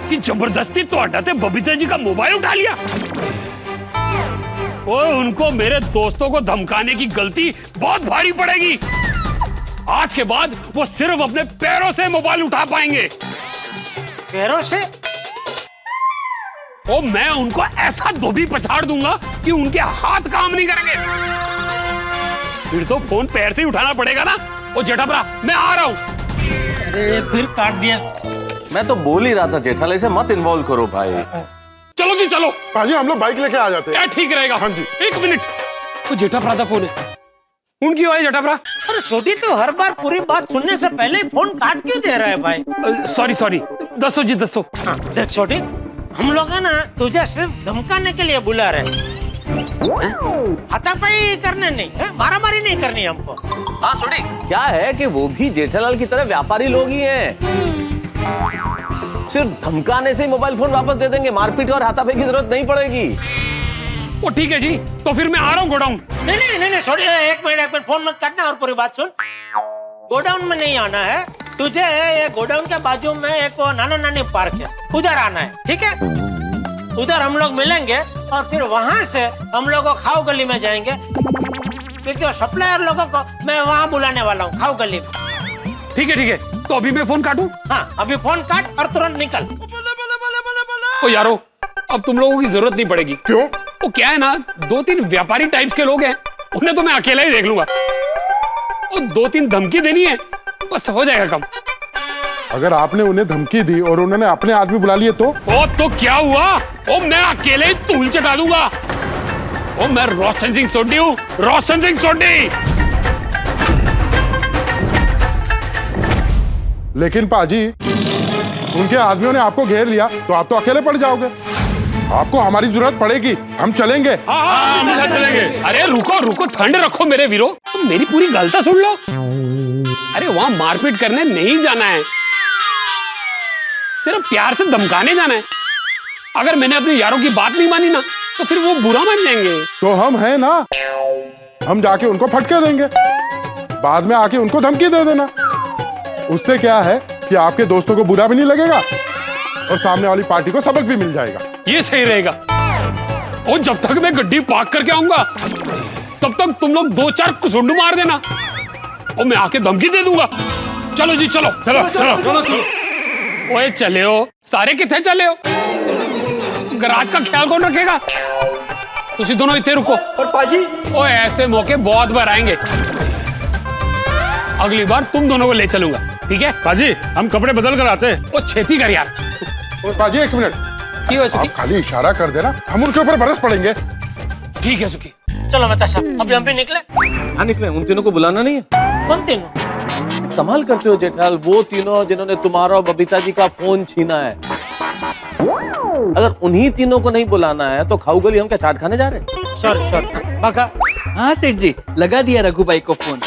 कि जबरदस्ती तो हटाते बबीता जी का मोबाइल उठा लिया। ओए, उनको मेरे दोस्तों को धमकाने की गलती बहुत भारी पड़ेगी। आज के बाद वो सिर्फ अपने पैरों से मोबाइल उठा पाएंगे। पैरों से? ओ, मैं उनको ऐसा धोबी पछाड़ दूंगा कि उनके हाथ काम नहीं करेंगे। फिर तो फोन पैर से ही उठाना पड़ेगा ना। ओ जेठाब्रा, मैं आ रहा हूं। अरे फिर काट दिया। मैं तो बोल ही रहा था जेठालाल, इसे मत इन्वॉल्व करो भाई। चलो जी चलो। पाजी हम लोग बाइक लेके आ जाते हैं। ठीक रहेगा। हाँ जी। एक मिनट, वो जेठाब्रा का फोन है। उनकी है जेठाब्रा। अरे छोटी, तो हर बार पूरी बात सुनने से पहले ही फोन काट क्यों दे रहा है भाई? सॉरी, दसो जी दसो। हाँ, देख छोटी, हम लोग है ना तुझे सिर्फ धमकाने के लिए बुला रहे, हाथापाई करने नहीं है, मारामारी नहीं करनी हमको। हाँ छोटी, क्या है कि वो भी जेठालाल की तरह व्यापारी लोग ही हैं। सिर्फ धमकाने से ही मोबाइल फोन वापस दे देंगे, मारपीट और हाथापाई की जरूरत नहीं पड़ेगी। वो ठीक है जी, तो फिर मैं आ रहा हूँ गोडाउन। नहीं छोटी, एक मिनट फोन मत काटना और पूरी बात सुन। गोडाउन में नहीं आना है तुझे, ये गोडाउन के बाजू में एक नाना नानी पार्क है, उधर आना है, ठीक है? उधर हम लोग मिलेंगे और फिर वहां से हम लोग खाओ गली में जाएंगे, क्योंकि सप्लायर लोगों को मैं वहां बुलाने वाला हूँ, खाओ गली में। ठीक है, तो अभी मैं फोन काटूं? हाँ, अभी फोन काट और तुरंत निकल। ओ यारो, अब तुम लोगों की जरूरत नहीं पड़ेगी। क्यों? वो क्या है ना, 2-3 व्यापारी टाइप्स के लोग हैं, उन्हें तो मैं अकेला ही देख लूंगा। और 2-3 धमकी देनी है, बस हो जाएगा काम। अगर आपने उन्हें धमकी दी और उन्होंने अपने आदमी बुला लिए तो? ओ तो क्या हुआ? ओ मैं अकेले ही धूल चटा दूंगा। ओ मैं रोशन सिंह सोढ़ी हूँ, रोशन सिंह सोढ़ी। लेकिन पाजी, उनके आदमियों ने आपको घेर लिया तो आप तो अकेले पड़ जाओगे। आपको हमारी जरूरत पड़ेगी, हम चलेंगे। हाँ, हम साथ चलेंगे। अरे रुको, ठंड रखो मेरे वीरो, तुम मेरी पूरी गलता सुन लो। अरे वहां मारपीट करने नहीं जाना है, सिर्फ प्यार से धमकाने जाना है। अगर मैंने अपने यारों की बात नहीं मानी ना, तो फिर वो बुरा मान जाएंगे। तो हम हैं ना, हम जाके उनको फटके देंगे, बाद में आके उनको धमकी दे देना। उससे क्या है कि आपके दोस्तों को बुरा भी नहीं लगेगा और सामने वाली पार्टी को सबक भी मिल जाएगा। ये सही रहेगा। और जब तक मैं गड्डी पार्क करके आऊंगा, तब तक तुम लोग 2-4 कुसुंड मार देना और मैं आके धमकी दे दूंगा। चलो जी, चलो। ओए चले हो सारे, कितने चले हो? गराज का ख्याल कौन रखेगा? तुसी दोनों इतने रुको। और पाजी, ओए ऐसे मौके बहुत बार आएंगे, अगली बार तुम दोनों को ले चलूंगा, ठीक है? पाजी, हम कपड़े बदल कर आते हैं। ओ छेती कर यार। और पाजी एक मिनट, आप खाली इशारा कर देना, हम उनके ऊपर बरस पड़ेंगे। ठीक है सुखी। चलो मेहता साहब, अभी हम भी निकले। हाँ निकले, उन तीनों को बुलाना नहीं है? कौन तीनों? कमाल करते हो जेठालाल, वो तीनों जिन्होंने तुम्हारा और बबीता जी का फोन छीना है। अगर उन्हीं तीनों को नहीं बुलाना है तो खाऊ गली हम क्या चाट खाने जा रहे हैं? सॉरी बाका। हाँ सेठ जी, लगा दिया रघु भाई को फोन।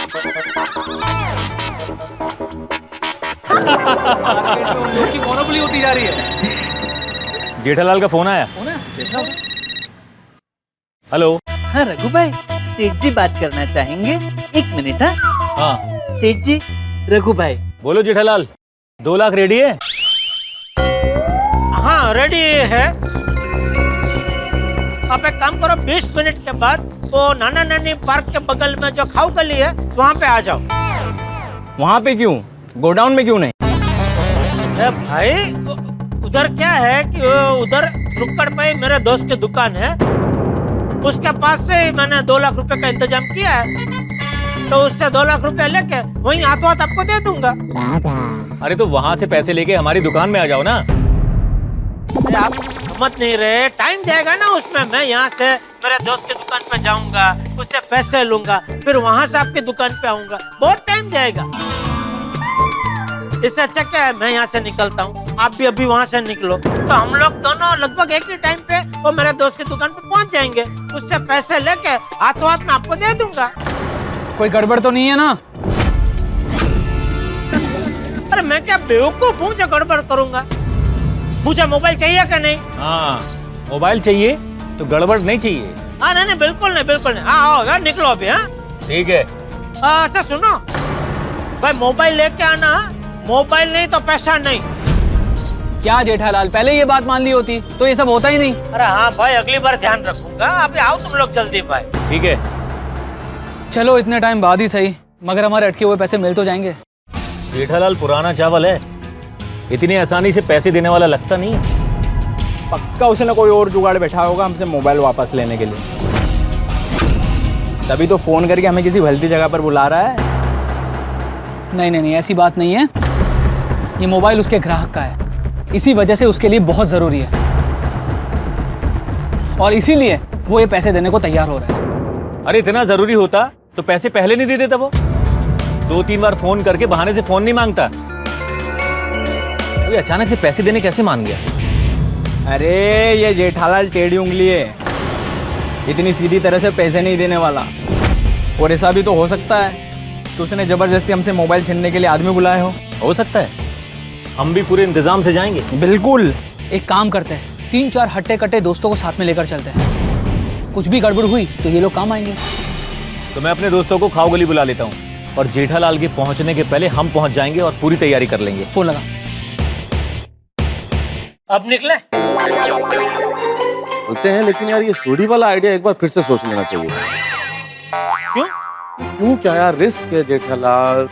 मोनोपोली होती जा रही है। जेठालाल का फोन आया। हेलो। हाँ रघु भाई, सेठ जी बात करना चाहेंगे, 1 मिनट। हाँ सेठ जी, रघु भाई। बोलो जेठालाल, 2 लाख रेडी है? हाँ रेडी है। आप एक काम करो, 20 मिनट के बाद वो नाना नानी पार्क के बगल में जो खाऊ गली है, वहाँ पे आ जाओ। वहाँ पे क्यों, गोडाउन में क्यों नहीं? भाई उधर क्या है कि उधर नुक्कड़ पे मेरे दोस्त की दुकान है, उसके पास से मैंने 2 लाख रुपए का इंतजाम किया है, तो उससे 2 लाख रुपए लेके वहीं हाथों हाथ आपको दे दूंगा। अरे तो वहाँ से पैसे लेके हमारी दुकान में आ जाओ ना। आप समझ नहीं रहे, टाइम जाएगा ना उसमें। मैं यहाँ से मेरे दोस्त की दुकान पे जाऊंगा, उससे पैसे लूंगा, फिर वहां से आपकी दुकान पे आऊंगा, बहुत टाइम जाएगा। इससे अच्छा क्या है, मैं यहाँ से निकलता हूँ, आप भी अभी वहाँ से निकलो, तो हम लोग दोनों लगभग एक ही टाइम पे वो मेरे दोस्त की दुकान पे पहुँच जाएंगे। उससे पैसे लेके हाथों हाथ में आपको दे दूंगा। कोई गड़बड़ तो नहीं है ना? अरे मैं क्या बेवकूफ हूँ जो गड़बड़ करूंगा? मुझे मोबाइल चाहिए क्या नहीं? हाँ, मोबाइल चाहिए तो गड़बड़ नहीं चाहिए। हाँ नहीं बिल्कुल नहीं, बिल्कुल नहीं। हाँ आओ यार, निकलो अभी। हाँ ठीक है। अच्छा सुनो भाई, मोबाइल लेके आना, मोबाइल नहीं तो पैसा नहीं। क्या जेठालाल, पहले ये बात मान ली होती तो ये सब होता ही नहीं। अरे हाँ भाई, अगली बार ध्यान रखूंगा। अभी आओ तुम लोग जल्दी भाई। ठीक है, चलो इतने टाइम बाद ही सही, मगर हमारे अटके हुए पैसे मिल तो जाएंगे। जेठालाल पुराना चावल है, इतनी आसानी से पैसे देने वाला लगता नहीं। पक्का उसने कोई और जुगाड़ बैठा होगा हमसे मोबाइल वापस लेने के लिए, तभी तो फोन करके हमें किसी भलती जगह पर बुला रहा है। नहीं नहीं नहीं, ऐसी बात नहीं है। ये मोबाइल उसके ग्राहक का है, इसी वजह से उसके लिए बहुत जरूरी है, और इसीलिए वो ये पैसे देने को तैयार हो रहा है। अरे इतना जरूरी होता तो पैसे पहले नहीं दे देता वो? 2-3 बार फोन करके बहाने से फोन नहीं मांगता। अभी अचानक से पैसे देने कैसे मान गया? अरे ये जेठालाल टेढ़ी उंगली है, इतनी सीधी तरह से पैसे नहीं देने वाला। और ऐसा भी तो हो सकता है कि उसने जबरदस्ती हमसे मोबाइल छीनने के लिए आदमी बुलाए हो सकता है। हम भी पूरे इंतजाम से जाएंगे। बिल्कुल। एक काम करते हैं, 3-4 हट्टे कट्टे दोस्तों को साथ में लेकर चलते हैं। कुछ भी गड़बड़ हुई तो ये लोग काम आएंगे। तो मैं अपने दोस्तों को खाओ गली बुला लेता हूँ, और जेठालाल के पहुंचने के पहले हम पहुंच जाएंगे और पूरी तैयारी कर लेंगे। फोन लगा। अब निकले? बोलते हैं, लेकिन यार ये सोडी वाला आइडिया एक बार फिर से सोच लेना चाहिए। क्यों? क्यों क्या यार, रिस्क है जेठालाल।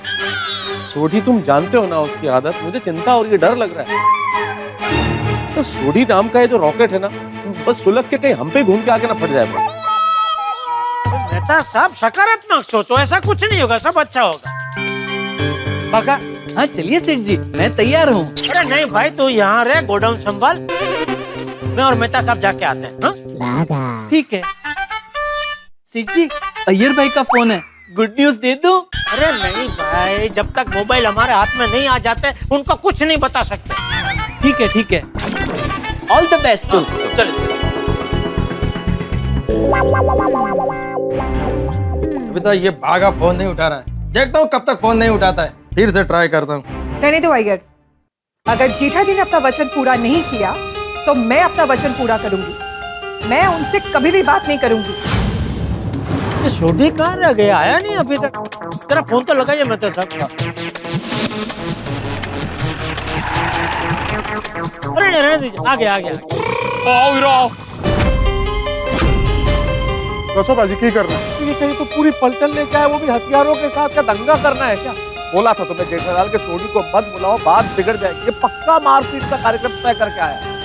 सोडी तुम जानते हो ना उसकी आदत, मुझे चिंता और ये डर लग रहा है। तो सोडी नाम का ये जो रॉकेट है ना, बस सुलग के कहीं हम पे घूम के आके ना फट जाए। मेहता साहब सकारात्मक सोचो, ऐसा कुछ नहीं होगा, सब अच्छा होगा। पक्का? हाँ चलिए सेठ जी, मैं तैयार हूँ। अरे नहीं भाई, तू यहाँ रहे, गोडाउन संभाल, मैं और मेहता साहब जाके आते हैं। हाँ? ठीक है सेठ जी, अय्यर भाई का फोन है, गुड न्यूज दे दूं? अरे नहीं भाई, जब तक मोबाइल हमारे हाथ में नहीं आ जाते उनको कुछ नहीं बता सकते। ठीक है ठीक है, ऑल द बेस्ट। चलो अभी तो ये भागा फोन नहीं उठा रहा है, देखता हूँ कब तक फोन नहीं उठाता है, फिर से ट्राई करता हूँ। रहने दो अय्यर, अगर जेठा जी ने अपना वचन पूरा नहीं किया तो मैं अपना वचन पूरा करूंगी। मैं उनसे कभी भी बात नहीं करूंगी। ये छोटी कहाँ रह गया, आया नहीं अभी तक? तेरा फोन तो लगाइए मेहता साहब। अरे नहीं, रहने दीजिए, आ गया। आओ हीरो आओ। कसो बाजी की कर रहा है? ये कहीं तो पूरी पलटन लेके आए, वो भी हथियारों के साथ। क्या दंगा करना है क्या? बोला था तुम्हें जेठालाल के सोडी को मत बुलाओ, बात बिगड़ जाएगी। ये पक्का मारपीट का कार्यक्रम तय करके आया है।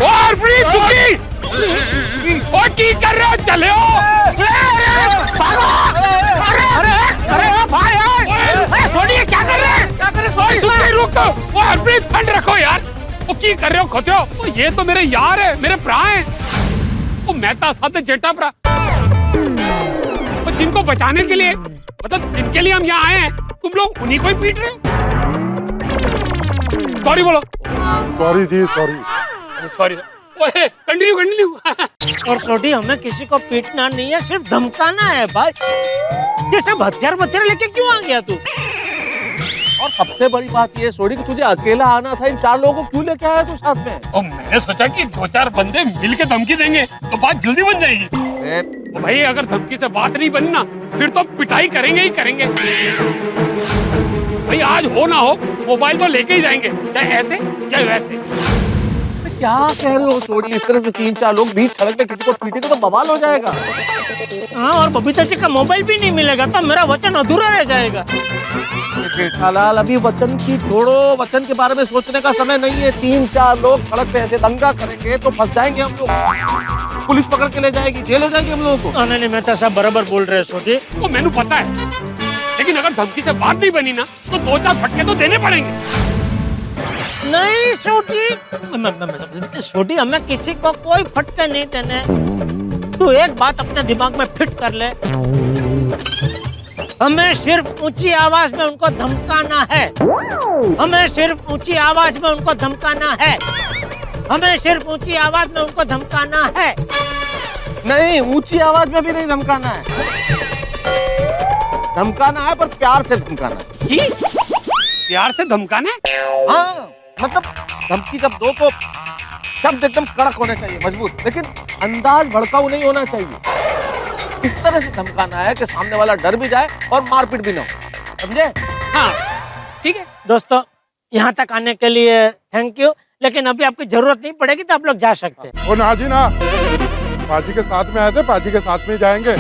और फ्री चुकी और की कर रहे हो, चले हो। अरे भाई, सोनिए क्या कर रहे हैं? क्या कर रहे हो? रुको, वो हरप्रीत फंड रखो यार। वो की कर रहे हो खोते हो? ये तो मेरे यार है, मेरे भरा है। वो मेहता साहब जेठा भरा, जिनको बचाने के लिए, मतलब जिनके लिए हम यहाँ आए हैं, तुम लोग उन्हीं को ही पीट रहे हो। सॉरी बोलो। सॉरी जी, सॉरी। सॉरी। कंटिन्यू। और छोटी, हमें किसी को पीटना नहीं है, सिर्फ धमकाना है भाई। ये सब हथियार लेके क्यों आ गया तू? और सबसे बड़ी बात ये सोडी कि तुझे अकेला आना था, इन 4 लोगों को क्यों लेके आया तू साथ में? और मैंने सोचा कि 2-4 बंदे मिलके धमकी देंगे तो बात जल्दी बन जाएगी। तो भाई अगर धमकी से बात नहीं बनी ना, फिर तो पिटाई करेंगे ही करेंगे। भाई आज हो ना हो, मोबाइल तो लेके ही जाएंगे, चाहे ऐसे चाहे वैसे। क्या कह रहे हो सोडी? इस तरह से 3-4 लोग बीच सड़क पे किसी को पीटेंगे तो बवाल हो जाएगा। हाँ, और बबीता जी का मोबाइल भी नहीं मिलेगा तो मेरा वचन अधूरा रह जाएगा। जेठालाल, अभी वचन की छोड़ो, वचन के बारे में सोचने का समय नहीं है। 3-4 लोग सड़क पे ऐसे दंगा करेंगे तो फंस जाएंगे हम लोग, पुलिस पकड़ के ले जाएगी, जेल हो जाएगी हम लोगों को। नहीं मेहता साहब बराबर बोल रहे हैं सोडी। तो मैंने पता है, लेकिन अगर धमकी से बात नहीं बनी ना तो 2-4 फटके तो देने पड़ेंगे। नहीं छोटी, हमें किसी को कोई फटके नहीं देने। तू एक बात अपने दिमाग में फिट कर ले, हमें सिर्फ ऊंची आवाज में उनको धमकाना है। हमें सिर्फ ऊंची आवाज में उनको धमकाना है। हमें सिर्फ ऊंची आवाज में उनको धमकाना है। नहीं, ऊंची आवाज में भी नहीं धमकाना है। धमकाना है पर प्यार से धमकाना है। प्यार से धमकाना है? हाँ, मतलब धमकी जब दो तो शब्द एकदम कड़क होने चाहिए, मजबूत, लेकिन अंदाज भड़काऊ नहीं होना चाहिए। इस तरह से धमकाना है कि सामने वाला डर भी जाए और मारपीट भी ना हो, समझे? हाँ ठीक है दोस्तों, यहाँ तक आने के लिए थैंक यू, लेकिन अभी आपकी जरूरत नहीं पड़ेगी तो आप लोग जा सकते हैं। ओ ना जी ना, पाजी के साथ में आए थे, पाजी के साथ में जाएंगे।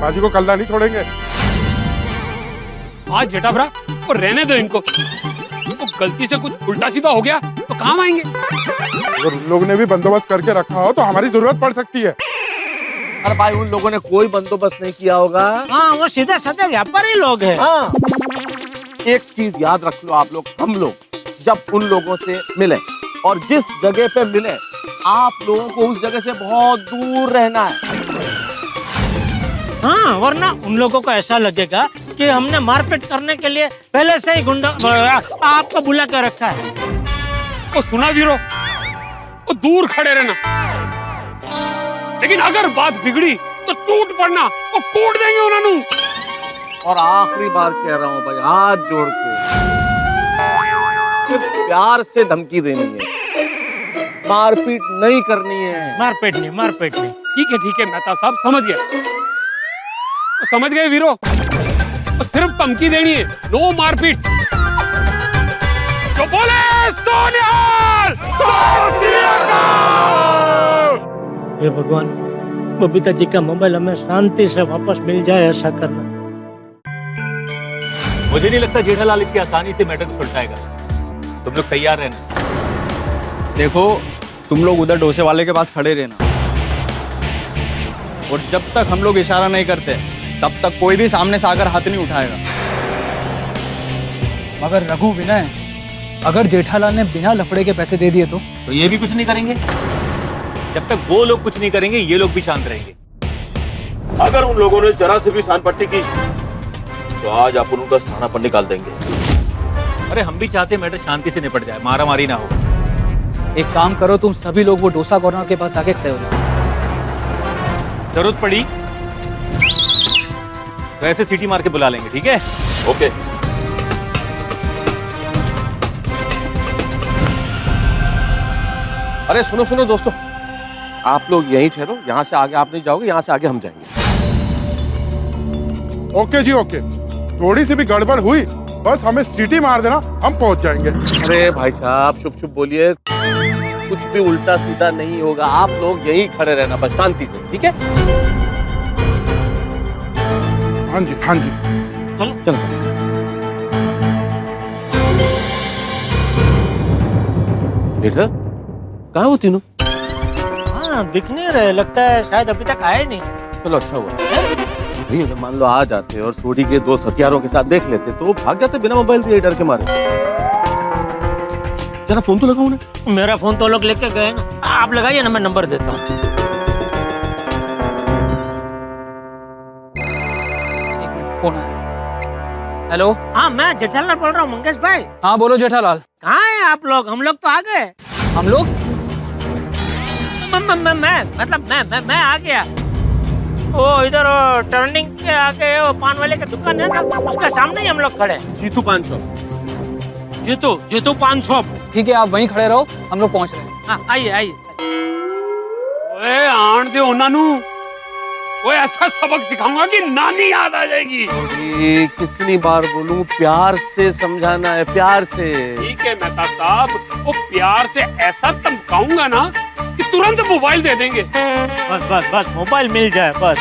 पाजी को कल्ला नहीं छोड़ेंगे। हाँ जेठाभरा, और रहने दो इनको। तो गलती से कुछ उल्टा सीधा हो गया तो काम आएंगे। अगर उन लोगों ने भी बंदोबस्त करके रखा हो तो हमारी जरूरत पड़ सकती है। अरे भाई, उन लोगों ने कोई बंदोबस्त नहीं किया होगा। हाँ, वो सीधे साधे व्यापारी लोग हैं। हाँ, एक चीज याद रख लो आप लोग, हम लोग जब उन लोगों से मिले और जिस जगह पे मिले, आप लोगों को उस जगह से बहुत दूर रहना है। हाँ, वरना उन लोगों को ऐसा लगेगा कि हमने मारपीट करने के लिए पहले से ही गुंडा आपको बुला कर रखा है। वो सुना वीरो, वो दूर खड़े रहना, लेकिन अगर बात बिगड़ी तो टूट पड़ना, वो कूट देंगे उन्होंने। और आखिरी बार कह रहा हूँ भाई, हाथ जोड़ के सिर्फ प्यार से धमकी देनी है, मारपीट नहीं करनी है। मारपीट नहीं, मारपीट नहीं। ठीक है मेहता साहब, समझ गए। तो समझ गए वीरो, तो सिर्फ धमकी देनी है, नो मारपीट। जो बोले सोनिहाल, हे भगवान, बबीता जी का मोबाइल हमें शांति से वापस मिल जाए, ऐसा करना। मुझे नहीं लगता जेठालाल इतनी आसानी से मैटर को सुलझाएगा। तुम लोग तैयार रहना। देखो, तुम लोग उधर डोसे वाले के पास खड़े रहना, और जब तक हम लोग इशारा नहीं करते तब तक कोई भी सामने से आकर हाथ नहीं उठाएगा। मगर रघु विनय, अगर जेठालाल ने बिना लफड़े के पैसे दे दिए तो ये भी कुछ नहीं करेंगे। जब तक वो लोग कुछ नहीं करेंगे, ये लोग भी शांत रहेंगे। अगर उन लोगों ने जरा से भी शान पट्टी की तो आज आप उनका स्थाना पर निकाल देंगे। अरे हम भी चाहते मैटर शांति से निपट जाए, मारा मारी ना हो। एक काम करो, तुम सभी लोग वो डोसा कॉर्नर के पास आके खड़े हो जाओ। जरूरत पड़ी तो ऐसे सीटी मार के बुला लेंगे, ठीक है? ओके। अरे सुनो सुनो दोस्तों, आप लोग यहीं ठहरो, यहाँ से आगे आप नहीं जाओगे, यहाँ से आगे हम जाएंगे। ओके जी ओके, थोड़ी सी भी गड़बड़ हुई बस हमें सीटी मार देना, हम पहुंच जाएंगे। अरे भाई साहब, चुप चुप बोलिए, कुछ भी उल्टा सीधा नहीं होगा। आप लोग यहीं खड़े रहना बस, शांति से, ठीक है? हाँ जी हाँ जी, चलो चलो। बेटा, कहाँ हो तीनों? हाँ, दिख नहीं रहे, लगता है शायद अभी तक आए नहीं। चलो अच्छा हुआ भाई, अगर मान लो आ जाते और सोडी के दोस्त हथियारों के साथ देख लेते तो भाग जाते बिना मोबाइल दिए, डर के मारे। जरा फोन तो लगाओ ना। मेरा फोन तो लोग लेके गए ना, आप लगाइए ना, मैं नंबर देता हूँ। फोन आया। हेलो, हाँ, मैं जेठालाल बोल रहा हूँ, मंगेश भाई। हाँ बोलो जेठालाल। कहाँ हैं आप लोग? हम लोग तो आ गए। हम लोग? मैं आ गया। वो इधर टर्निंग के आगे वो पान वाले की दुकान है ना, उसके सामने ही हम लोग खड़े हैं। जीतू पान शॉप। जीतू पान शॉप। ठीक है, आप वहीं खड़े रहो, हम लोग पहुंच रहे हैं। हाँ, आइए आइए। ओए आण दे ओनानू, वो ऐसा सबक सिखाऊंगा कि नानी याद आ जाएगी। कितनी बार बोलूं, प्यार से समझाना है, प्यार से। ठीक है मेहता साहब, वो प्यार से ऐसा धमकाऊंगा ना कि तुरंत मोबाइल दे देंगे। बस बस बस, मोबाइल मिल जाए बस।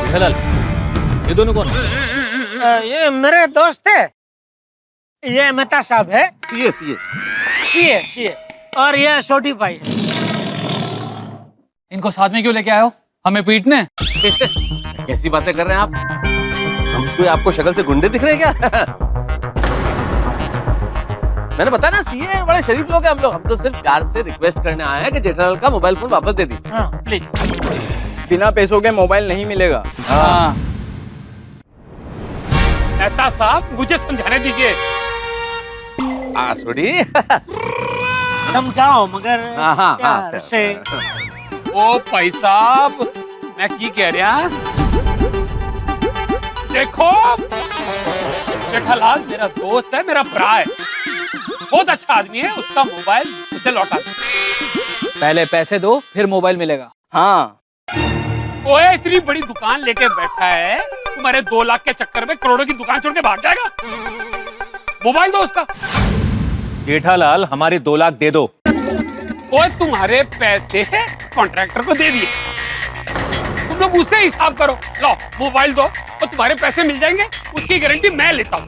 जेठालाल, ये दोनों कौन? ये मेरे दोस्त है, ये मेहता साहब है, सीए, और ये छोटी भाई है। इनको साथ में क्यों लेके आए हो? हमें पीटने? कैसी बातें कर रहे हैं आप? कोई आपको शक्ल से गुंडे दिख रहे हैं क्या? मैंने बताया ना, सीए बड़े शरीफ लोग हैं हम लोग। हम तो सिर्फ प्यार से रिक्वेस्ट करने आए हैं कि जेठालाल का मोबाइल फोन वापस दे दीजिए। हाँ, प्लीज। बिना पैसों के मोबाइल नहीं मिलेगा। हाँ। मेहता साहब मुझे समझाने दीजिए। सुनी समझाओ मगर हाँ, प्यार से। ओ भाई साहब मैं की कह रहा, देखो जेठालाल मेरा दोस्त है, मेरा भरा है, बहुत अच्छा आदमी है, उसका मोबाइल उसे लौटा दो। पहले पैसे दो फिर मोबाइल मिलेगा। हाँ, ओए इतनी बड़ी दुकान लेके बैठा है, तुम्हारे 2 लाख के चक्कर में करोड़ों की दुकान छोड़ के भाग जाएगा। मोबाइल दो उसका। जेठालाल हमारे 2 लाख दे दो। ओए तुम्हारे पैसे कॉन्ट्रैक्टर को दे दिए, तुम लोग उससे हिसाब करो। लो मोबाइल दो और तुम्हारे पैसे मिल जाएंगे, उसकी गारंटी मैं लेता हूँ।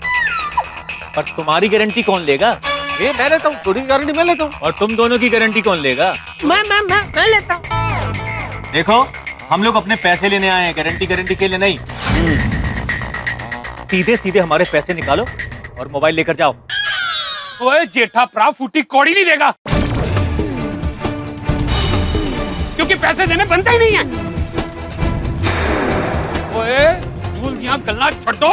पर तुम्हारी गारंटी कौन लेगा? ये मैं लेता हूँ, थोड़ी गारंटी मैं लेता हूँ। और तुम दोनों की गारंटी कौन लेगा? मैं लेता हूँ। देखो हम लोग अपने पैसे लेने आए हैं, गारंटी के लिए नहीं। सीधे सीधे हमारे पैसे निकालो और मोबाइल लेकर जाओ। ओए जेठा प्रा फूटी कौड़ी नहीं देगा, क्योंकि पैसे देने बनते ही नहीं है। ओए झूल गलना छटो,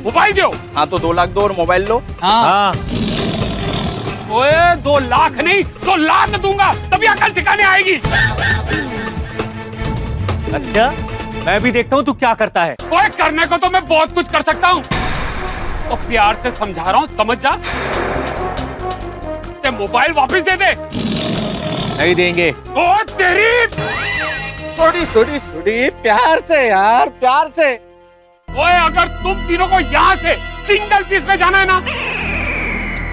मोबाइल दो। हाँ तो 2 लाख दो और मोबाइल लो। हाँ। ओए 2 लाख नहीं 2 लाख दूंगा, तभी अकल ठिकाने आएगी। अच्छा मैं भी देखता हूँ तू क्या करता है। ओए करने को तो मैं बहुत कुछ कर सकता हूँ, तो प्यार से समझा रहा हूँ, समझ जा। ते मोबाइल वापस दे दे। नहीं देंगे। ओ तेरी छोड़ी प्यार से यार, प्यार से। ओए अगर तुम तीनों को यहाँ से सिंगल पीस में जाना है ना,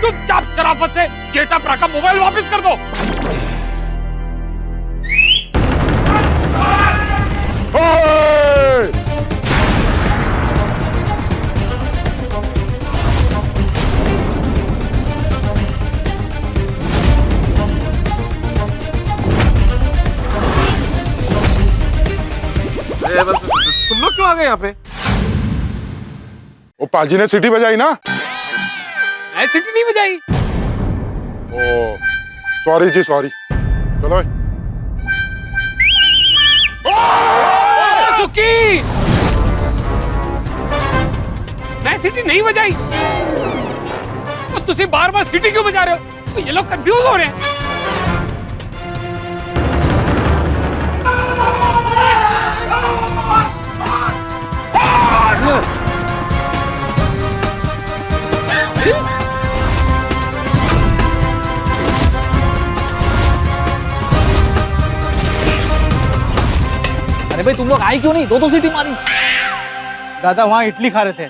चुपचाप शराफत से जेठा प्रा का मोबाइल वापस कर दो। तुम लोग क्यों आ गए यहाँ पे? वो पाजी ने सीटी बजाई ना। मैं सीटी नहीं बजाई। ओ सॉरी जी, सॉरी। चलो सुकी, मैं सीटी नहीं बजाई, तो तुसी बार बार सीटी क्यों बजा रहे हो? तो ये लोग कंफ्यूज हो रहे हैं। अरे भाई तुम लोग आए क्यों नहीं? 2 सीटी मारी। दादा वहाँ इडली खा रहे थे।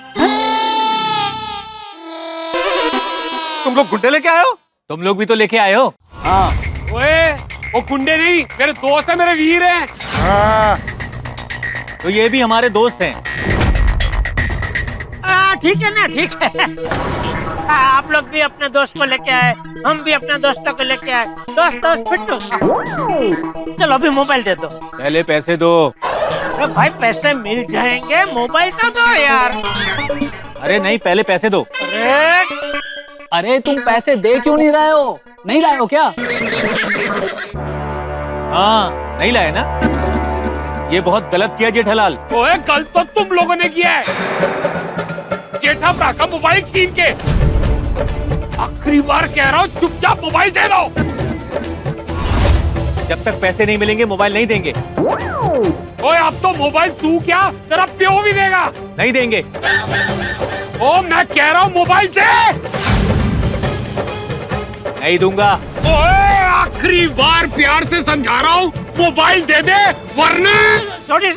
तुम लोग गुंडे लेके आए हो? तुम लोग भी तो लेके आए हो। हाँ। ओए वो गुंडे नहीं, मेरे दोस्त है, मेरे वीर हैं। हाँ। तो ये भी हमारे दोस्त हैं। ठीक है ना, ठीक है। आप लोग भी अपने दोस्त को लेके आए, हम भी अपने दोस्तों को लेके आए। दोस्त फिट्टू। चलो अभी मोबाइल दे दो। पहले पैसे दो। अरे भाई पैसे मिल जाएंगे, मोबाइल तो दो यार। अरे नहीं पहले पैसे दो। अरे तुम पैसे दे क्यों नहीं रहे हो? नहीं लाए हो क्या? हाँ नहीं लाए ना, ये बहुत गलत किया जेठालाल। ओए गलत तो तुम लोगों ने किया है, जेठा प्रा का मोबाइल छीन के। आखिरी बार कह रहा हूँ, चुपचाप मोबाइल दे दो। जब तक पैसे नहीं मिलेंगे मोबाइल नहीं देंगे। ओए अब तो मोबाइल तू क्या, तेरा प्यो भी देगा। नहीं देंगे। ओ मैं कह रहा हूँ मोबाइल दे। नहीं दूंगा। ओए आखिरी बार प्यार से समझा रहा हूँ, मोबाइल दे दे वरना। छोड़ी।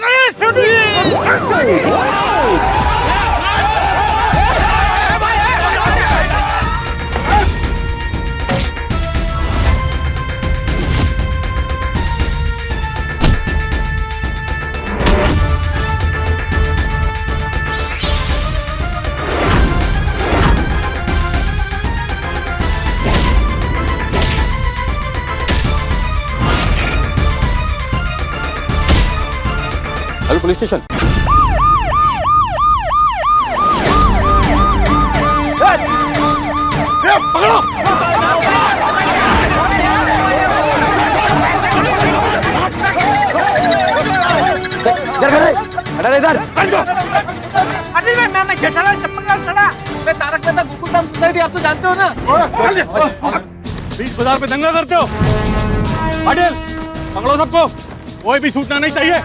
Hello police station. इधर। पाटिल भाई मैं जेठालाल चप्पल खड़ा, मैं तारक मेहता गोकुलधाम सोसाइटी, आप तो जानते हो ना। बीच बाजार पे दंगा करते हो। पाटिल पकड़ो सबको, कोई भी छूटना नहीं चाहिए।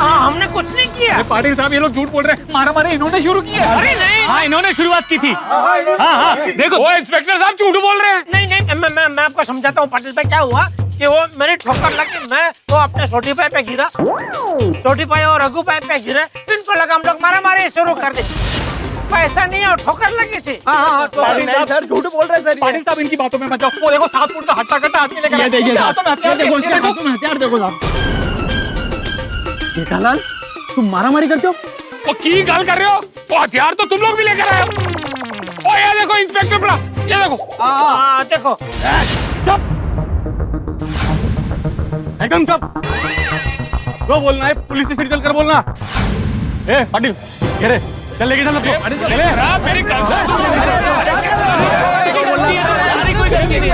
हाँ हमने कुछ नहीं किया। पाटिल साहब ये लोग झूठ बोल रहे हैं, मारा मारी इन्होंने शुरू किया। अरे नहीं, हाँ इन्होंने शुरुआत की थी। हाँ देखो वो इंस्पेक्टर साहब झूठ बोल रहे हैं। नहीं मैं आपको समझाता हूँ पाटिल भाई। क्या हुआ कि वो मेरी ठोकर लगी, मैं तो अपने छोटी भाई पे गिरा, छोटी भाई और रघु भाई पे गिरे, इनको लगा हम लोग मारा मारी शुरू कर दे। पैसा नहीं और ठोकर लगी थी। हाँ तो सर झूठ बोल रहे हैं सर। पाटिल साहब इनकी बातों में मत जाओ। वो देखो 7 फुट का हट्टा कट्टा आदमी लेकर, ये देखिए साहब, देखो उसके हाथों में हथियार देखो साहब। जेठालाल तुम मारामारी करते हो? वो की गल कर रहे हो? वो हथियार तो तुम लोग भी लेकर आए हो। ओ ये देखो इंस्पेक्टर बड़ा, ये देखो। हाँ देखो। चुप, एकदम चुप। जो बोलना है पुलिस स्टेशन चलकर बोलना। ए पाटिल घेरे, चल लेके चल सबको। मेरी गल सुनो। कोई गलती नहीं है।